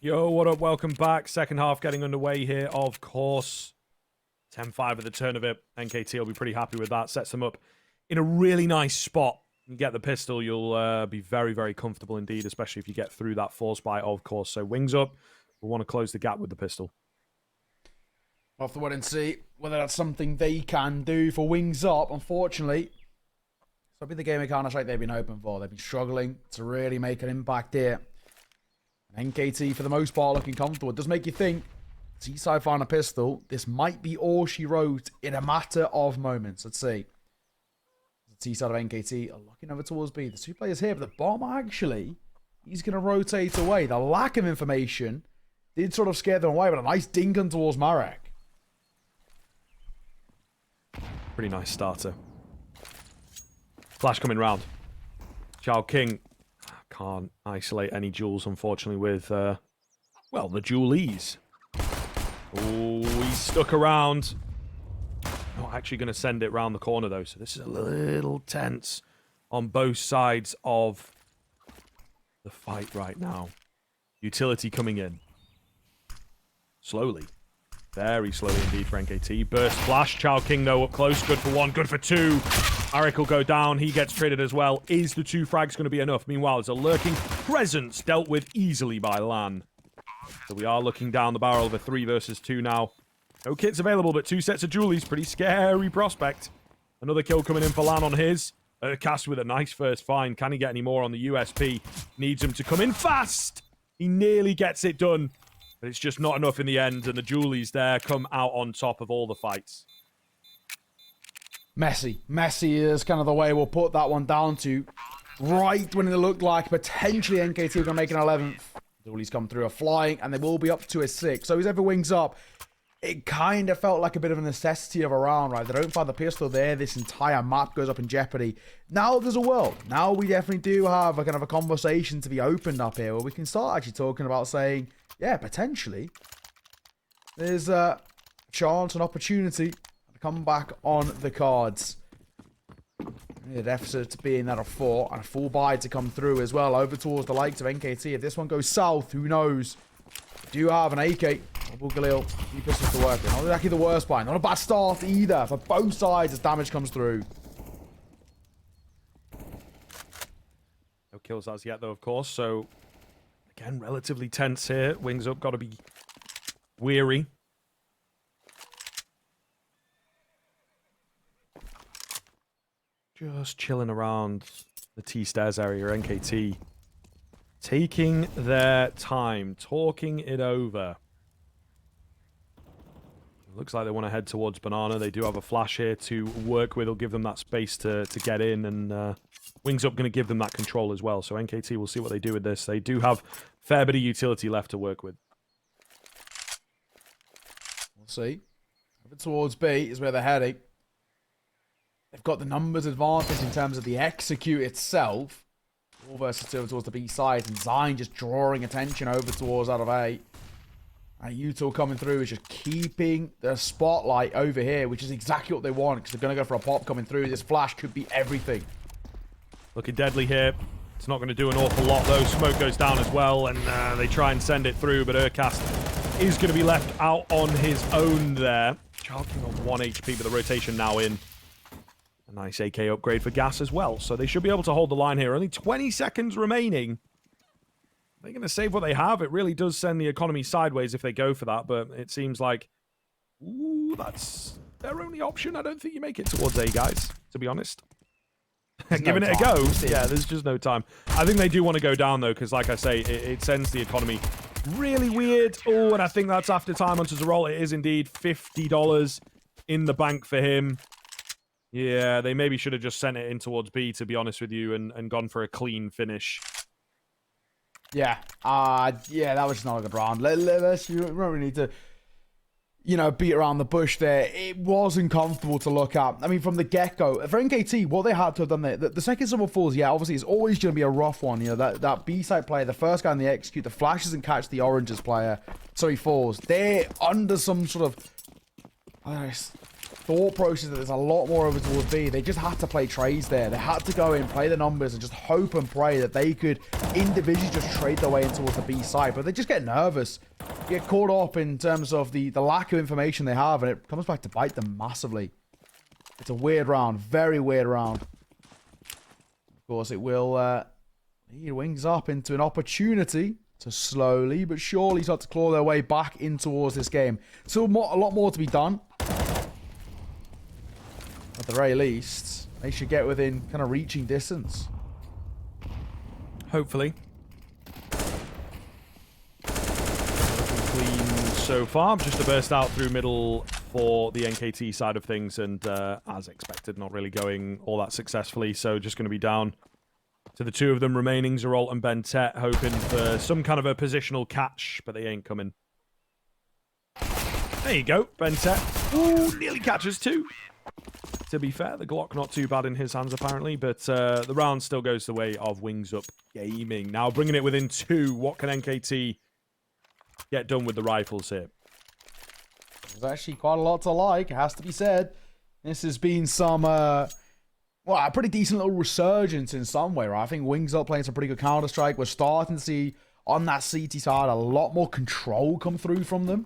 Yo, what up? Welcome back. Second half getting underway here, of course. 10-5 at the turn of it. NKT will be pretty happy with that. Sets them up in a really nice spot. You get the pistol, you'll be very, very comfortable indeed, especially if you get through that force buy, of course. So wings up. We'll want to close the gap with the pistol. We'll have to wait and see whether that's something they can do for wings up. Unfortunately, it's probably the game of Counter-Strike they've been hoping for. They've been struggling to really make an impact here. NKT, for the most part, looking comfortable. It does make you think, T-side find a pistol. This might be all she wrote in a matter of moments. Let's see. The T-side of NKT are looking over towards B. The two players here, but the bomb actually, he's going to rotate away. The lack of information did sort of scare them away, but a nice dinkum towards Marek. Pretty nice starter. Flash coming round. Chao King can't isolate any jewels, unfortunately, with, well, the jewelies. Oh, he's stuck around. Not actually going to send it round the corner, though, so this is a little tense on both sides of the fight right now. Utility coming in. Slowly. Very slowly indeed for NKT. Burst flash. Chao King, though, up close. Good for one, good for two. Arik will go down. He gets traded as well. Is the 2 frags going to be enough? Meanwhile, there's a lurking presence dealt with easily by Lan. So we are looking down the barrel of a 3 versus 2 now. No kits available, but 2 sets of jewelies. Pretty scary prospect. Another kill coming in for Lan on his. Cast with a nice first find. Can he get any more on the USP? Needs him to come in fast. He nearly gets it done. But it's just not enough in the end. And the jewelies there come out on top of all the fights. Messy. Messy is kind of the way we'll put that one down to. Right when it looked like potentially NKT were going to make an 11th. Jewelies come through, are flying, and they will be up to a 6. So as ever wings up, it kind of felt like a bit of a necessity of a round, right? They don't find the pistol there. This entire map goes up in jeopardy. Now there's a world. Now we definitely do have a kind of a conversation to be opened up here where we can start actually talking about saying, yeah, potentially there's a chance, an opportunity to come back on the cards. A deficit to being at a 4 and a full buy to come through as well over towards the likes of NKT. If this one goes south, who knows? We do have an AK. Double Galil. Keep pistols to work. Not exactly the worst buy. Not a bad start either for both sides as damage comes through. No kills as yet, though, of course. So, again, relatively tense here. Wings up. Got to be weary. Just chilling around the T-stairs area. NKT taking their time, talking it over. Looks like they want to head towards Banana. They do have a flash here to work with. It'll give them that space to get in. And Wings Up going to give them that control as well. So NKT will see what they do with this. They do have a fair bit of utility left to work with. We'll see. Over towards B is where they're heading. They've got the numbers advantage in terms of the execute itself. 4 versus 2 towards the B side. And Zine just drawing attention over towards out of A. And Util coming through is just keeping the spotlight over here, which is exactly what they want, because they're going to go for a pop coming through. This flash could be everything. Looking deadly here. It's not going to do an awful lot, though. Smoke goes down as well, and they try and send it through, but Urcast is going to be left out on his own there. Charging on 1 HP, but the rotation now in. A nice AK upgrade for Gas as well, so they should be able to hold the line here. Only 20 seconds remaining. They're going to save what they have. It really does send the economy sideways if they go for that, but it seems like, ooh, that's their only option. I don't think you make it towards A, guys, to be honest. Giving it a go. Yeah, there's just no time. I think they do want to go down, though, because, like I say, it sends the economy really weird. Oh, and I think that's after time onto Zarol. It is indeed $50 in the bank for him. Yeah, they maybe should have just sent it in towards B, to be honest with you, and gone for a clean finish. Yeah, yeah, that was just not a good round. Let's, you don't really need to, you know, beat around the bush there. It was uncomfortable to look at. I mean, from the get-go, for NKT, what they had to have done there, the second summer falls, yeah, obviously it's always going to be a rough one. You know, that B-side player, the first guy in the execute, the flash doesn't catch the oranges player, so he falls. They're under some sort of thought process that there's a lot more over towards B. They just had to play trades there. They had to go in, play the numbers, and just hope and pray that they could individually just trade their way in towards the B side. But they just get nervous, get caught up in terms of the lack of information they have, and it comes back to bite them massively. It's a weird round, very weird round. Of course, it will lead Wings Up into an opportunity to slowly but surely start to claw their way back in towards this game. Still a lot more to be done. At the very least, they should get within kind of reaching distance. Hopefully. Clean so far. Just a burst out through middle for the NKT side of things, and as expected, not really going all that successfully. So just going to be down to the two of them remaining, Zeralt and Bentet, hoping for some kind of a positional catch, but they ain't coming. There you go, Bentet. Ooh, nearly catches two. To be fair, the Glock not too bad in his hands apparently, but the round still goes the way of Wings Up Gaming. Now bringing it within two, what can NKT get done with the rifles here? There's actually quite a lot to like, it has to be said. This has been some, well, a pretty decent little resurgence in some way, right? I think Wings Up playing some pretty good Counter-Strike. We're starting to see on that CT side a lot more control come through from them.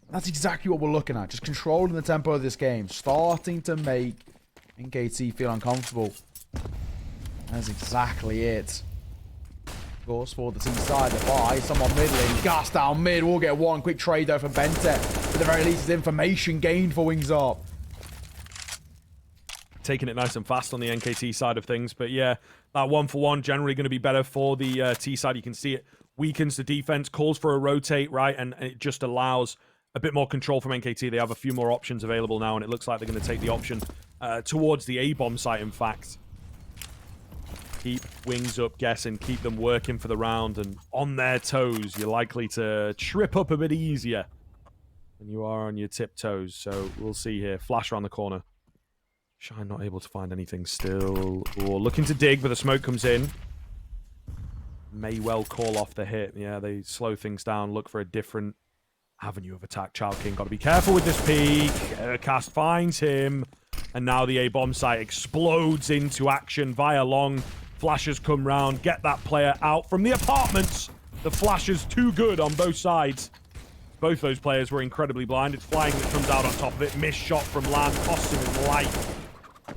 That's exactly what we're looking at. Just controlling the tempo of this game. Starting to make NKT feel uncomfortable. That's exactly it. Of course, for the T side, the buy. Someone middling. Gas down mid. We'll get one quick trade though for Bentet. At the very least, it's information gained for Wings Up. Taking it nice and fast on the NKT side of things. But yeah, that 1-for-1 generally going to be better for the T side. You can see it weakens the defense, calls for a rotate, right? And it just allows a bit more control from NKT. They have a few more options available now, and it looks like they're going to take the option towards the A-bomb site, in fact. Keep Wings Up guessing, keep them working for the round, and on their toes, you're likely to trip up a bit easier than you are on your tiptoes. So we'll see here. Flash around the corner. Shine not able to find anything still. Or looking to dig, but the smoke comes in. May well call off the hit. Yeah, they slow things down, look for a different avenue of attack. Child King got to be careful with this peek. Cast finds him. And now the A-bomb site explodes into action via long. Flashes come round. Get that player out from the apartments. The flash is too good on both sides. Both those players were incredibly blind. It's flying that comes out on top of it. Missed shot from land. Cost him his life.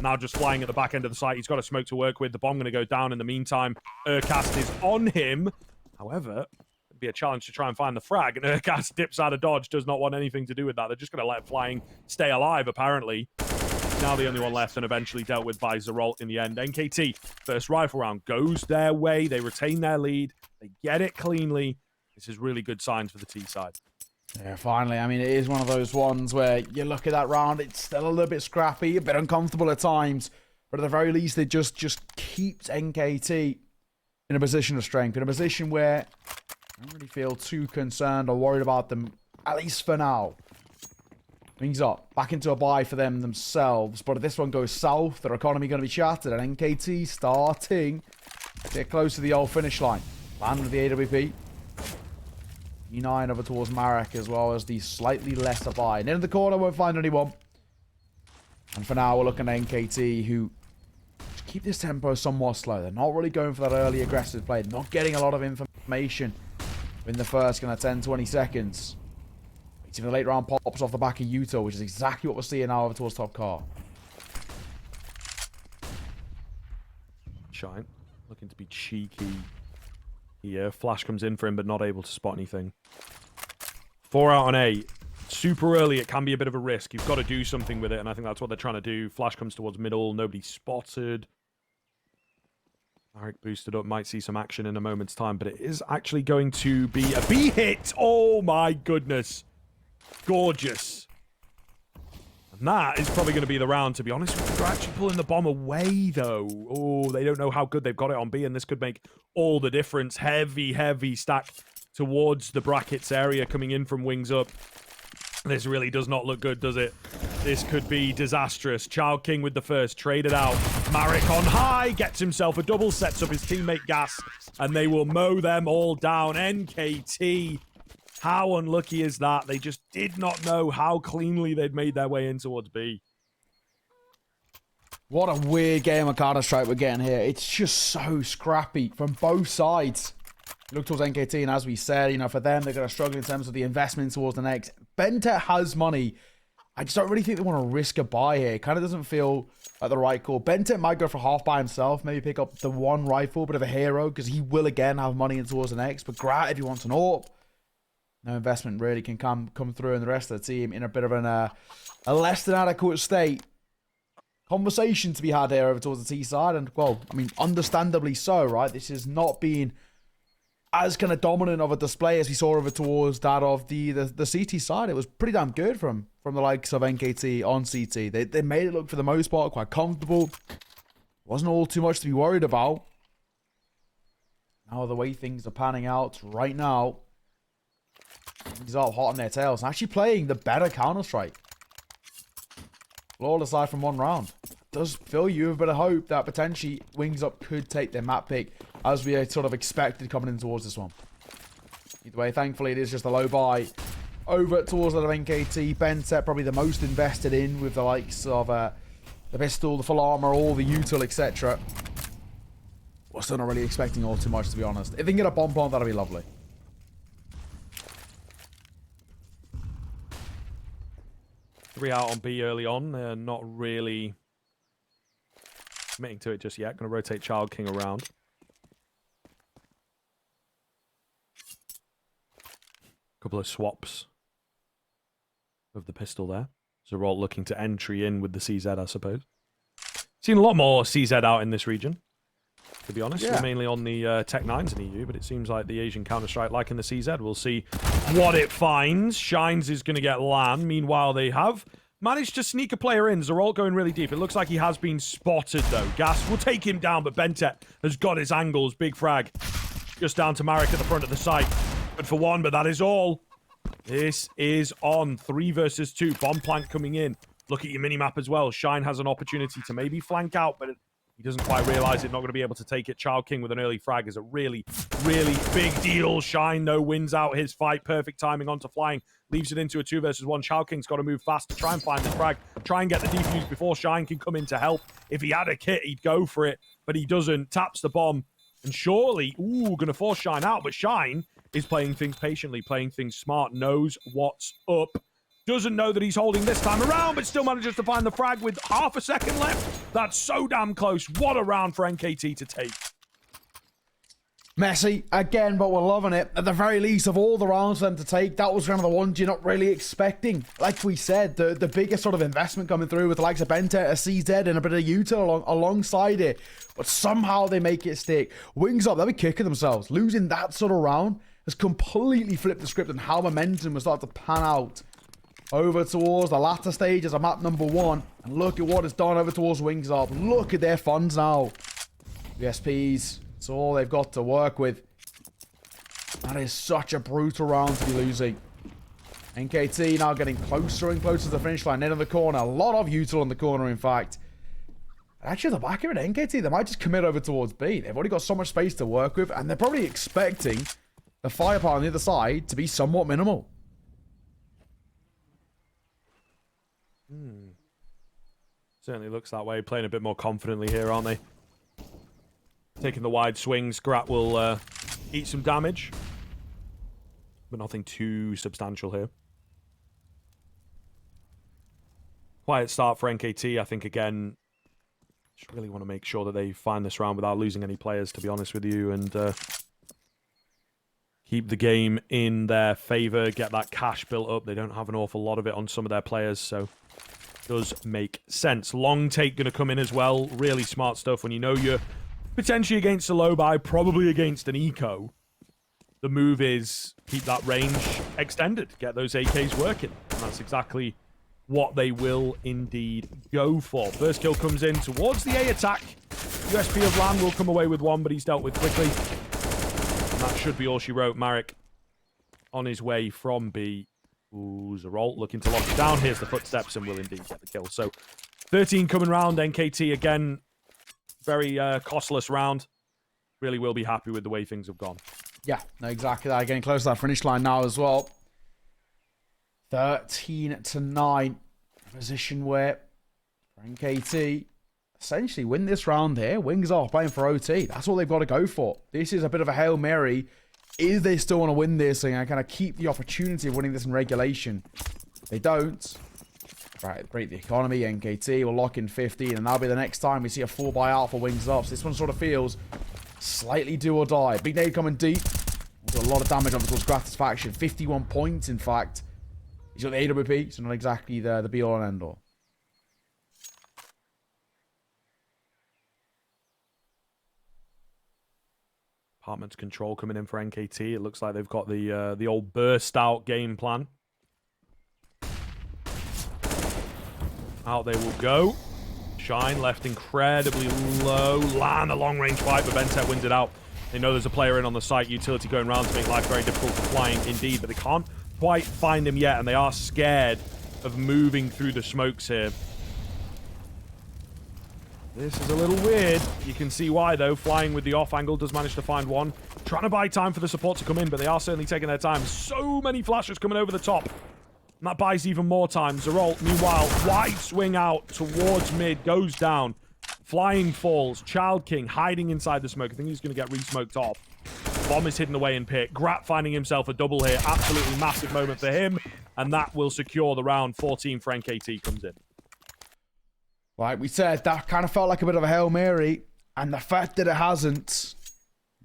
Now just flying at the back end of the site. He's got a smoke to work with. The bomb going to go down in the meantime. Urcast is on him. However, be a challenge to try and find the frag, and Urcast dips out of dodge, does not want anything to do with that. They're just going to let Flying stay alive, apparently. Now the only one left, and eventually dealt with by Zeralt in the end. NKT, first rifle round goes their way. They retain their lead. They get it cleanly. This is really good signs for the T side. Yeah, finally. I mean, it is one of those ones where you look at that round, it's still a little bit scrappy, a bit uncomfortable at times, but at the very least, it just keeps NKT in a position of strength, in a position where I don't really feel too concerned or worried about them, at least for now. Wings Up, back into a buy for them themselves, but if this one goes south, their economy going to be shattered, and NKT starting to get close to the old finish line. Land with the AWP. E9 over towards Marek, as well as the slightly lesser buy. And in the corner, won't find anyone. And for now, we're looking at NKT, who keep this tempo somewhat slow. They're not really going for that early aggressive play. They're not getting a lot of information in the first kind of 10-20 seconds. Waiting for the late round pops off the back of Yuto, which is exactly what we're seeing now over towards top car. Shine, looking to be cheeky here. Flash comes in for him, but not able to spot anything. 4 out on A. Super early, it can be a bit of a risk. You've got to do something with it, and I think that's what they're trying to do. Flash comes towards middle, nobody spotted. Marek boosted up, might see some action in a moment's time, but it is actually going to be a B hit. Oh my goodness. Gorgeous. And that is probably going to be the round, to be honest. They're actually pulling the bomb away, though. Oh, they don't know how good they've got it on B, and this could make all the difference. Heavy stack towards the brackets area coming in from Wings Up. This really does not look good, does it? This could be disastrous. Child King with the first, traded out. Marek on high, gets himself a double, sets up his teammate Gas, and they will mow them all down. NKT How unlucky is that? They just did not know how cleanly they'd made their way in towards B. What a weird game of Counter-Strike we're getting here. It's just so scrappy from both sides. Look towards NKT, and as we said, you know, for them, they're going to struggle in terms of the investment towards the next. Bentech has money. I just don't really think they want to risk a buy here. It kind of doesn't feel like the right call. Bentech might go for half by himself, maybe pick up the one rifle, bit of a hero, because he will again have money in towards the next. But Grat, if he wants an AWP, no investment really can come through, and the rest of the team in a bit of a less than adequate state. Conversation to be had here over towards the T side, and well, I mean, understandably so, right? This has not been as kind of dominant of a display as we saw over towards that of the CT side. It was pretty damn good from the likes of NKT on CT. They made it look, for the most part, quite comfortable. Wasn't all too much to be worried about. Now the way things are panning out right now, things are hot on their tails. Actually playing the better Counter-Strike. Flawless aside from one round. Does fill you with a bit of hope that potentially Wings Up could take their map pick, as we had sort of expected coming in towards this one. Either way, thankfully it is just a low buy over towards that of NKT. Bentech probably the most invested in, with the likes of the pistol, the full armor, all the util, etc. We're still not really expecting all too much, to be honest. If they can get a bomb plant, that'll be lovely. Three out on B early on. They're not really committing to it just yet. Going to rotate Child King around. Couple of swaps of the pistol there. So we're all looking to entry in with the CZ, I suppose. Seen a lot more CZ out in this region, to be honest. Yeah. We're mainly on the Tech 9s in EU, but it seems like the Asian Counter-Strike, like in the CZ, we'll see what it finds. Shines is going to get LAN. Meanwhile, they have managed to sneak a player in. Zeralt going really deep. It looks like he has been spotted, though. Gas will take him down, but Bentech has got his angles. Big frag. Just down to Marek at the front of the site. Good for one, but that is all. This is on. 3 versus 2. Bomb plant coming in. Look at your minimap as well. Shine has an opportunity to maybe flank out, but he doesn't quite realize it. Not going to be able to take it. Child King with an early frag is a really, really big deal. Shine, though, wins out his fight. Perfect timing onto flying. Leaves it into a 2 versus 1. Child King's got to move fast to try and find the frag. Try and get the defuse before Shine can come in to help. If he had a kit, he'd go for it, but he doesn't. Taps the bomb. And surely, going to force Shine out, but Shine is playing things patiently, playing things smart, knows what's up. Doesn't know that he's holding this time around, but still manages to find the frag with half a second left. That's so damn close. What a round for NKT to take. Messy, again, but we're loving it. At the very least, of all the rounds for them to take, that was one of the ones you're not really expecting. Like we said, the biggest sort of investment coming through with the likes of Bentech, a CZ, and a bit of util alongside it. But somehow they make it stick. Wings Up, they'll be kicking themselves. Losing that sort of round has completely flipped the script on how momentum will start to pan out over towards the latter stages of map number 1. And look at what it's done over towards Wings Up. Look at their funds now. USPs, it's all they've got to work with. That is such a brutal round to be losing. NKT now getting closer and closer to the finish line. End of the corner. A lot of util on the corner, in fact. Actually, at the back of it, NKT, they might just commit over towards B. They've already got so much space to work with, and they're probably expecting the firepower on the other side to be somewhat minimal. Certainly looks that way. Playing a bit more confidently here, aren't they? Taking the wide swings. Grat will eat some damage, but nothing too substantial here. Quiet start for NKT. I think, again, just really want to make sure that they find this round without losing any players, to be honest with you, and keep the game in their favor, get that cash built up. They don't have an awful lot of it on some of their players, so does make sense. Long take going to come in as well. Really smart stuff when you know you're potentially against a low buy, probably against an eco. The move is keep that range extended, get those AKs working, and that's exactly what they will indeed go for. First kill comes in towards the A attack. USP of LAN will come away with one, but he's dealt with quickly. And that should be all she wrote. Marek on his way from B. Ooh, Zeralt looking to lock it down. Here's the footsteps and will indeed get the kill. So 13 coming round. NKT again, very costless round. Really will be happy with the way things have gone. Yeah, no, exactly that. Getting close to that finish line now as well. 13-9. Position where NKT essentially win this round here. Wings are playing for OT. That's all they've got to go for. This is a bit of a Hail Mary. Is they still want to win this and kind of keep the opportunity of winning this in regulation? They don't. Right, break the economy. NKT will lock in 15, and that'll be the next time we see a full buyout for Wings Up. So this one sort of feels slightly do or die. Big nade coming deep. A lot of damage on towards Gratis faction. 51 points, in fact. He's got the AWP, so not exactly the be-all and end-all. Apartments control coming in for NKT. It looks like they've got the old burst out game plan. Out they will go. Shine left incredibly low. Lan, a long range fight, but Bentet wins it out. They know there's a player in on the site. Utility going around to make life very difficult for Flying indeed, but they can't quite find him yet, and they are scared of moving through the smokes here. This is a little weird. You can see why, though. Flying with the off angle does manage to find one. Trying to buy time for the support to come in, but they are certainly taking their time. So many flashes coming over the top. And that buys even more time. Zerol, meanwhile, wide swing out towards mid, goes down. Flying falls. Child King hiding inside the smoke. I think he's going to get re-smoked off. Bomb is hidden away in pit. Grap finding himself a double here. Absolutely massive moment for him. And that will secure the round. 14 for NKT comes in. Like we said, that kind of felt like a bit of a Hail Mary. And the fact that it hasn't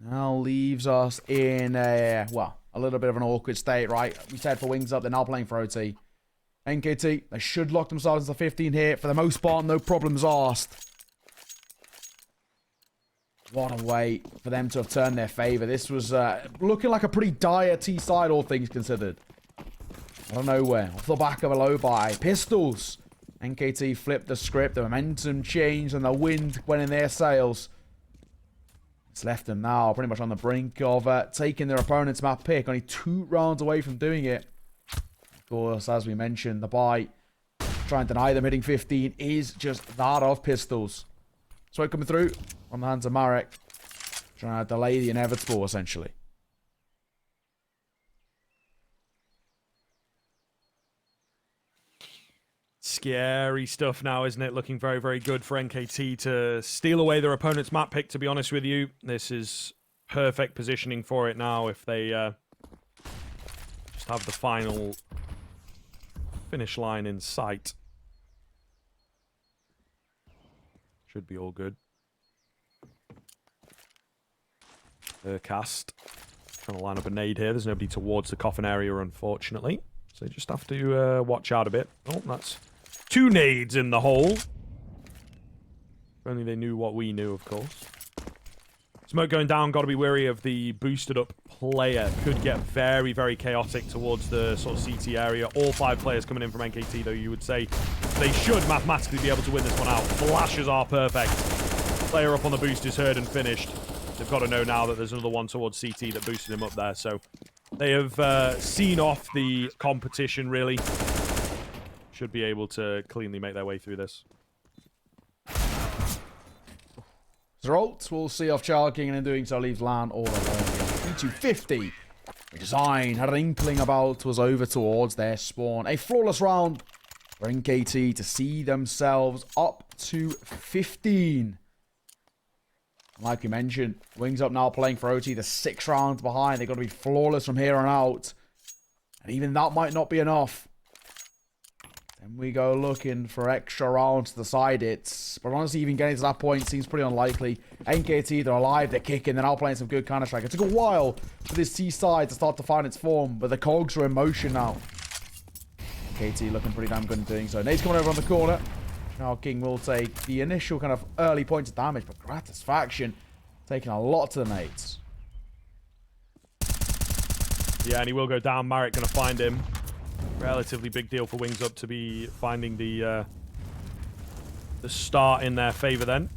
now leaves us in a, well, a little bit of an awkward state, right? We said for Wings Up, they're now playing for OT. NKT, they should lock themselves into 15 here. For the most part, no problems asked. What a way for them to have turned their favor. This was looking like a pretty dire T-side, all things considered. Out of nowhere, off the back of a low buy. Pistols. NKT flipped the script. The momentum changed and the wind went in their sails. It's left them now pretty much on the brink of taking their opponent's map pick. Only 2 rounds away from doing it. Of course, as we mentioned, the buy trying to deny them hitting 15 is just that of Pistols. Smoke coming through on the hands of Marek. Trying to delay the inevitable, essentially. Scary stuff now, isn't it? Looking very, very good for NKT to steal away their opponent's map pick, to be honest with you. This is perfect positioning for it now if they just have the final finish line in sight. Should be all good. Cast. Trying to line up a nade here. There's nobody towards the coffin area, unfortunately. So you just have to watch out a bit. Oh, that's 2 nades in the hole. If only they knew what we knew, of course. Smoke going down. Got to be wary of the boosted up player. Could get very, very chaotic towards the sort of CT area. All 5 players coming in from NKT, though, you would say they should mathematically be able to win this one out. Flashes are perfect. Player up on the boost is heard and finished. They've got to know now that there's another one towards CT that boosted him up there. So they have seen off the competition, really. Should be able to cleanly make their way through this. Zrolt will see off Child King, and in doing so leaves Lan all alone. 3-2-50. Design had an inkling about was over towards their spawn. A flawless round for NKT to see themselves up to 15. Like we mentioned, Wings Up now playing for OT, the 6 rounds behind. They've got to be flawless from here on out. And even that might not be enough. Then we go looking for extra rounds to decide it. But honestly, even getting to that point seems pretty unlikely. NKT, they're alive, they're kicking, they're now playing some good Counter-Strike. It took a while for this T side to start to find its form, but the cogs are in motion now. NKT looking pretty damn good in doing so. Nate's coming over on the corner. Child King will take the initial kind of early points of damage, but Gratis faction taking a lot to the nades. Yeah, and he will go down. Marek going to find him. Relatively big deal for Wings Up to be finding the start in their favor then.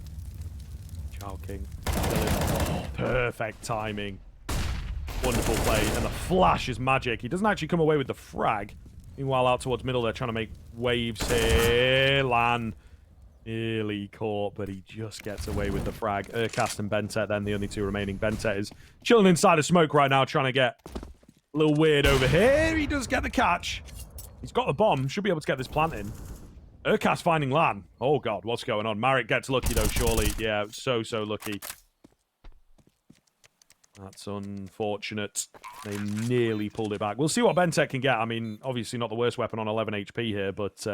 Child King. Oh, perfect timing. Wonderful play. And the flash is magic. He doesn't actually come away with the frag. Meanwhile, out towards middle, they're trying to make waves here. Lan Nearly caught, but he just gets away with the frag. Urcast and Bentet, then the only two remaining. Bentet is chilling inside of smoke right now, trying to get a little weird over here. He does get the catch. He's got the bomb. Should be able to get this plant in. Urcast finding Lan. Oh, God, what's going on? Marek gets lucky, though, surely. Yeah, so lucky. That's unfortunate. They nearly pulled it back. We'll see what Bentet can get. I mean, obviously not the worst weapon on 11 HP here, but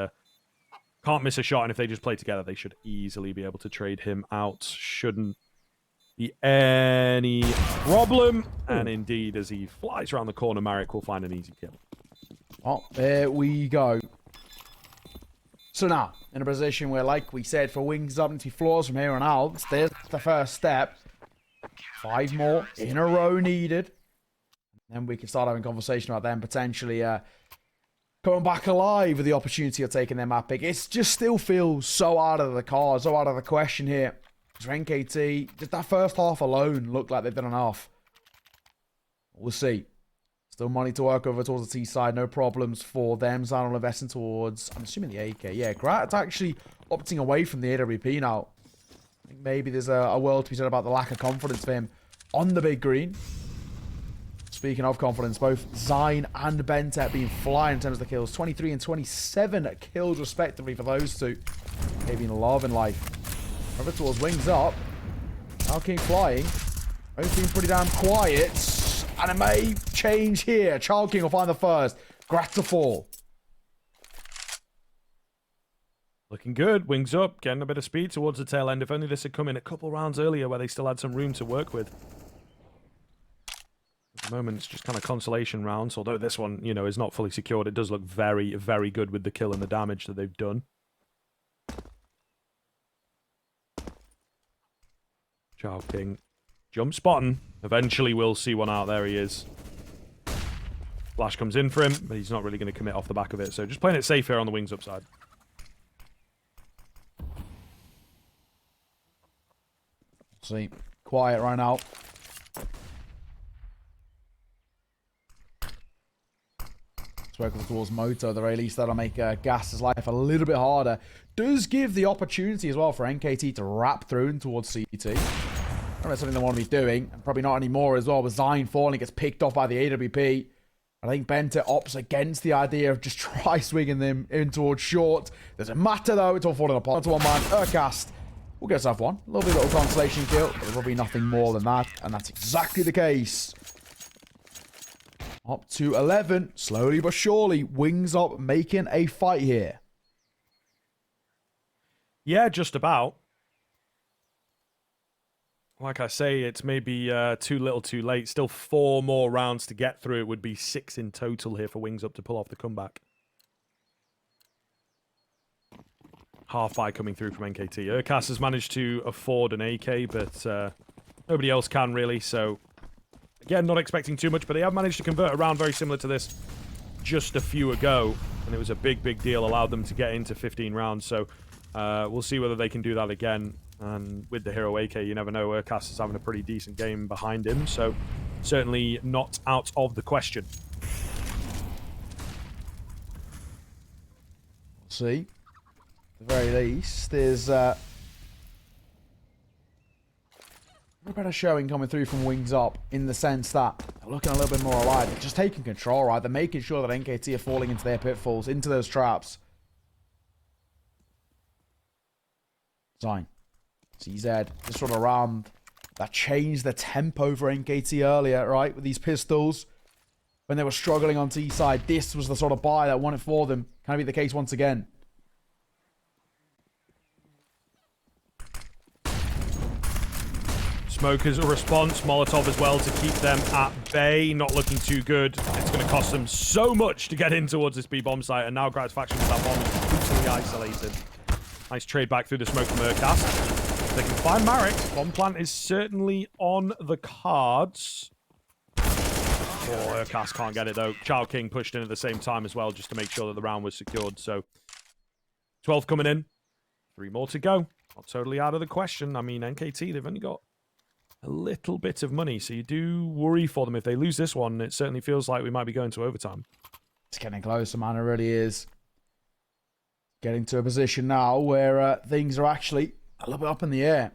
can't miss a shot. And if they just play together, they should easily be able to trade him out. Shouldn't be any problem. And indeed, as he flies around the corner, Marek will find an easy kill. Oh, there we go. So now, in a position where, like we said, for Wings Up into floors from here on out, there's the first step. 5 more in a row needed. Then we can start having a conversation about them potentially coming back alive with the opportunity of taking their map pick. It just still feels so out of the cards, so out of the question here. For NKT, just that first half alone looked like they've done enough. We'll see. Still money to work over towards the T side, no problems for them. Zion investing towards, I'm assuming the AK. Yeah, Grat's actually opting away from the AWP now. I think maybe there's a world to be said about the lack of confidence for him on the big green. Speaking of confidence, both Zine and Bentet being flying in terms of the kills. 23 and 27 kills respectively for those two. Maybe in love and life. Over towards Wings Up. Now King flying. Both being pretty damn quiet. And it may change here. Child King will find the first. Grat to fall. Looking good. Wings up. Getting a bit of speed towards the tail end. If only this had come in a couple rounds earlier where they still had some room to work with. At the moment, it's just kind of consolation rounds. Although this one, you know, is not fully secured. It does look very, very good with the kill and the damage that they've done. Child King. Jump spotting. Eventually we'll see one out. There he is. Flash comes in for him, but he's not really going to commit off the back of it. So just playing it safe here on the Wings Up side. See, quiet right now. Working towards Moto, at the very least, that'll make Gas's life a little bit harder. Does give the opportunity as well for NKT to wrap through and towards CT. I don't know if that's something they want to be doing, and probably not anymore as well, with Zine falling, gets picked off by the AWP. I think Bentet opts against the idea of just try swinging them in towards short. Doesn't matter though, it's all falling apart. To one man, Urcast will get himself one. Lovely little consolation kill, but there'll be nothing more than that, and that's exactly the case. Up to 11, slowly but surely, Wings Up making a fight here. Yeah, just about. Like I say, it's maybe too little too late. Still 4 more rounds to get through. It would be 6 in total here for Wings Up to pull off the comeback. Half buy coming through from NKT. Urcast has managed to afford an AK, but nobody else can really, so... Again, not expecting too much, but they have managed to convert a round very similar to this just a few ago. And it was a big, big deal. Allowed them to get into 15 rounds. So we'll see whether they can do that again. And with the hero AK, you never know. Urcast is having a pretty decent game behind him. So certainly not out of the question. See, at the very least, there's... a better showing coming through from Wings Up in the sense that they're looking a little bit more alive. They're just taking control, right? They're making sure that NKT are falling into their pitfalls, into those traps. Zine. CZ. This sort of round that changed the tempo for NKT earlier, right? With these pistols. When they were struggling on T side, this was the sort of buy that won it for them. Can it be the case once again? Smokers a response, Molotov as well to keep them at bay. Not looking too good. It's going to cost them so much to get in towards this B-bomb site, and now Grat's faction with that bomb is brutally isolated. Nice trade back through the smoke from Urcast. They can find Marek. Bomb plant is certainly on the cards. Oh, Urcast can't get it though. Child King pushed in at the same time as well, just to make sure that the round was secured. So 12 coming in. 3 more to go. Not totally out of the question. I mean, NKT, they've only got a little bit of money, so you do worry for them. If they lose this one, it certainly feels like we might be going to overtime. It's getting closer, man. It really is. getting to a position now where things are actually a little bit up in the air.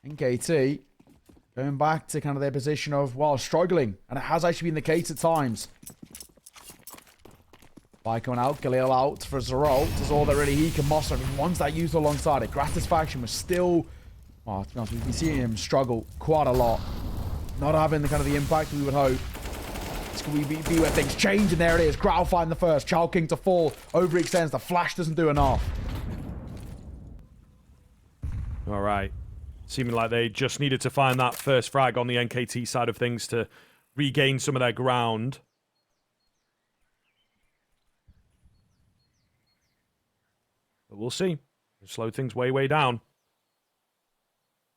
NKT going back to kind of their position of, well, struggling. And it has actually been the case at times. By coming out, Galil out for Zero. This is all that really he can muster. And he wants that used alongside it. Gratisfaction was still, well, to be honest, we've been seeing him struggle quite a lot. Not having the kind of the impact we would hope. This could be where things change, and there it is. Growl find the first. Chow King to fall. Overextends. The flash doesn't do enough. All right. Seeming like they just needed to find that first frag on the NKT side of things to regain some of their ground. But we'll see. They've slowed things way down.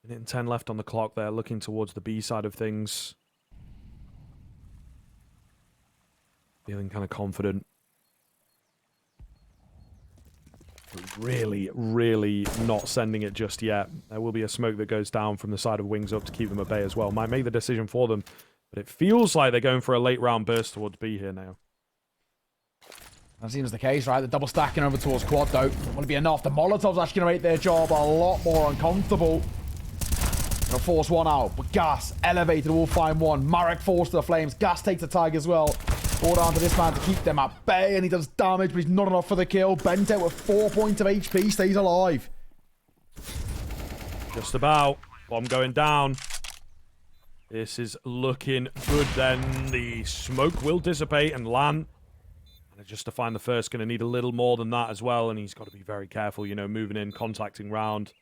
Minute and 10 left on the clock there, looking towards the B side of things. Feeling kind of confident. But really not sending it just yet. There will be a smoke that goes down from the side of Wings Up to keep them at bay as well. Might make the decision for them, but it feels like they're going for a late round burst towards B here now. That seems the case, right? The double stacking over towards quad, though. Won't be enough. The Molotovs actually going to make their job a lot more uncomfortable. Going to force one out, but Gas, elevated, will find one. Marek forced to the flames. Gas takes the tag as well. All down to this man to keep them at bay, and he does damage, but he's not enough for the kill. Bente with 4 points of HP stays alive. Just about. Bomb going down. This is looking good then. The smoke will dissipate, and Lan, just to find the first, going to need a little more than that as well, and he's got to be very careful, you know, moving in, contacting round.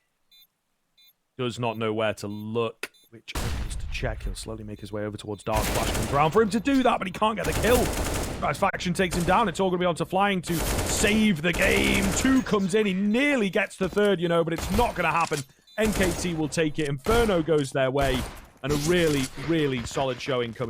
Does not know where to look, which opens to check. He'll slowly make his way over towards Dark. Flash comes around for him to do that, but he can't get the kill. Faction takes him down. It's all going to be onto Flying to save the game. 2 comes in. He nearly gets the third, you know, but it's not going to happen. NKT will take it. Inferno goes their way, and a really solid showing coming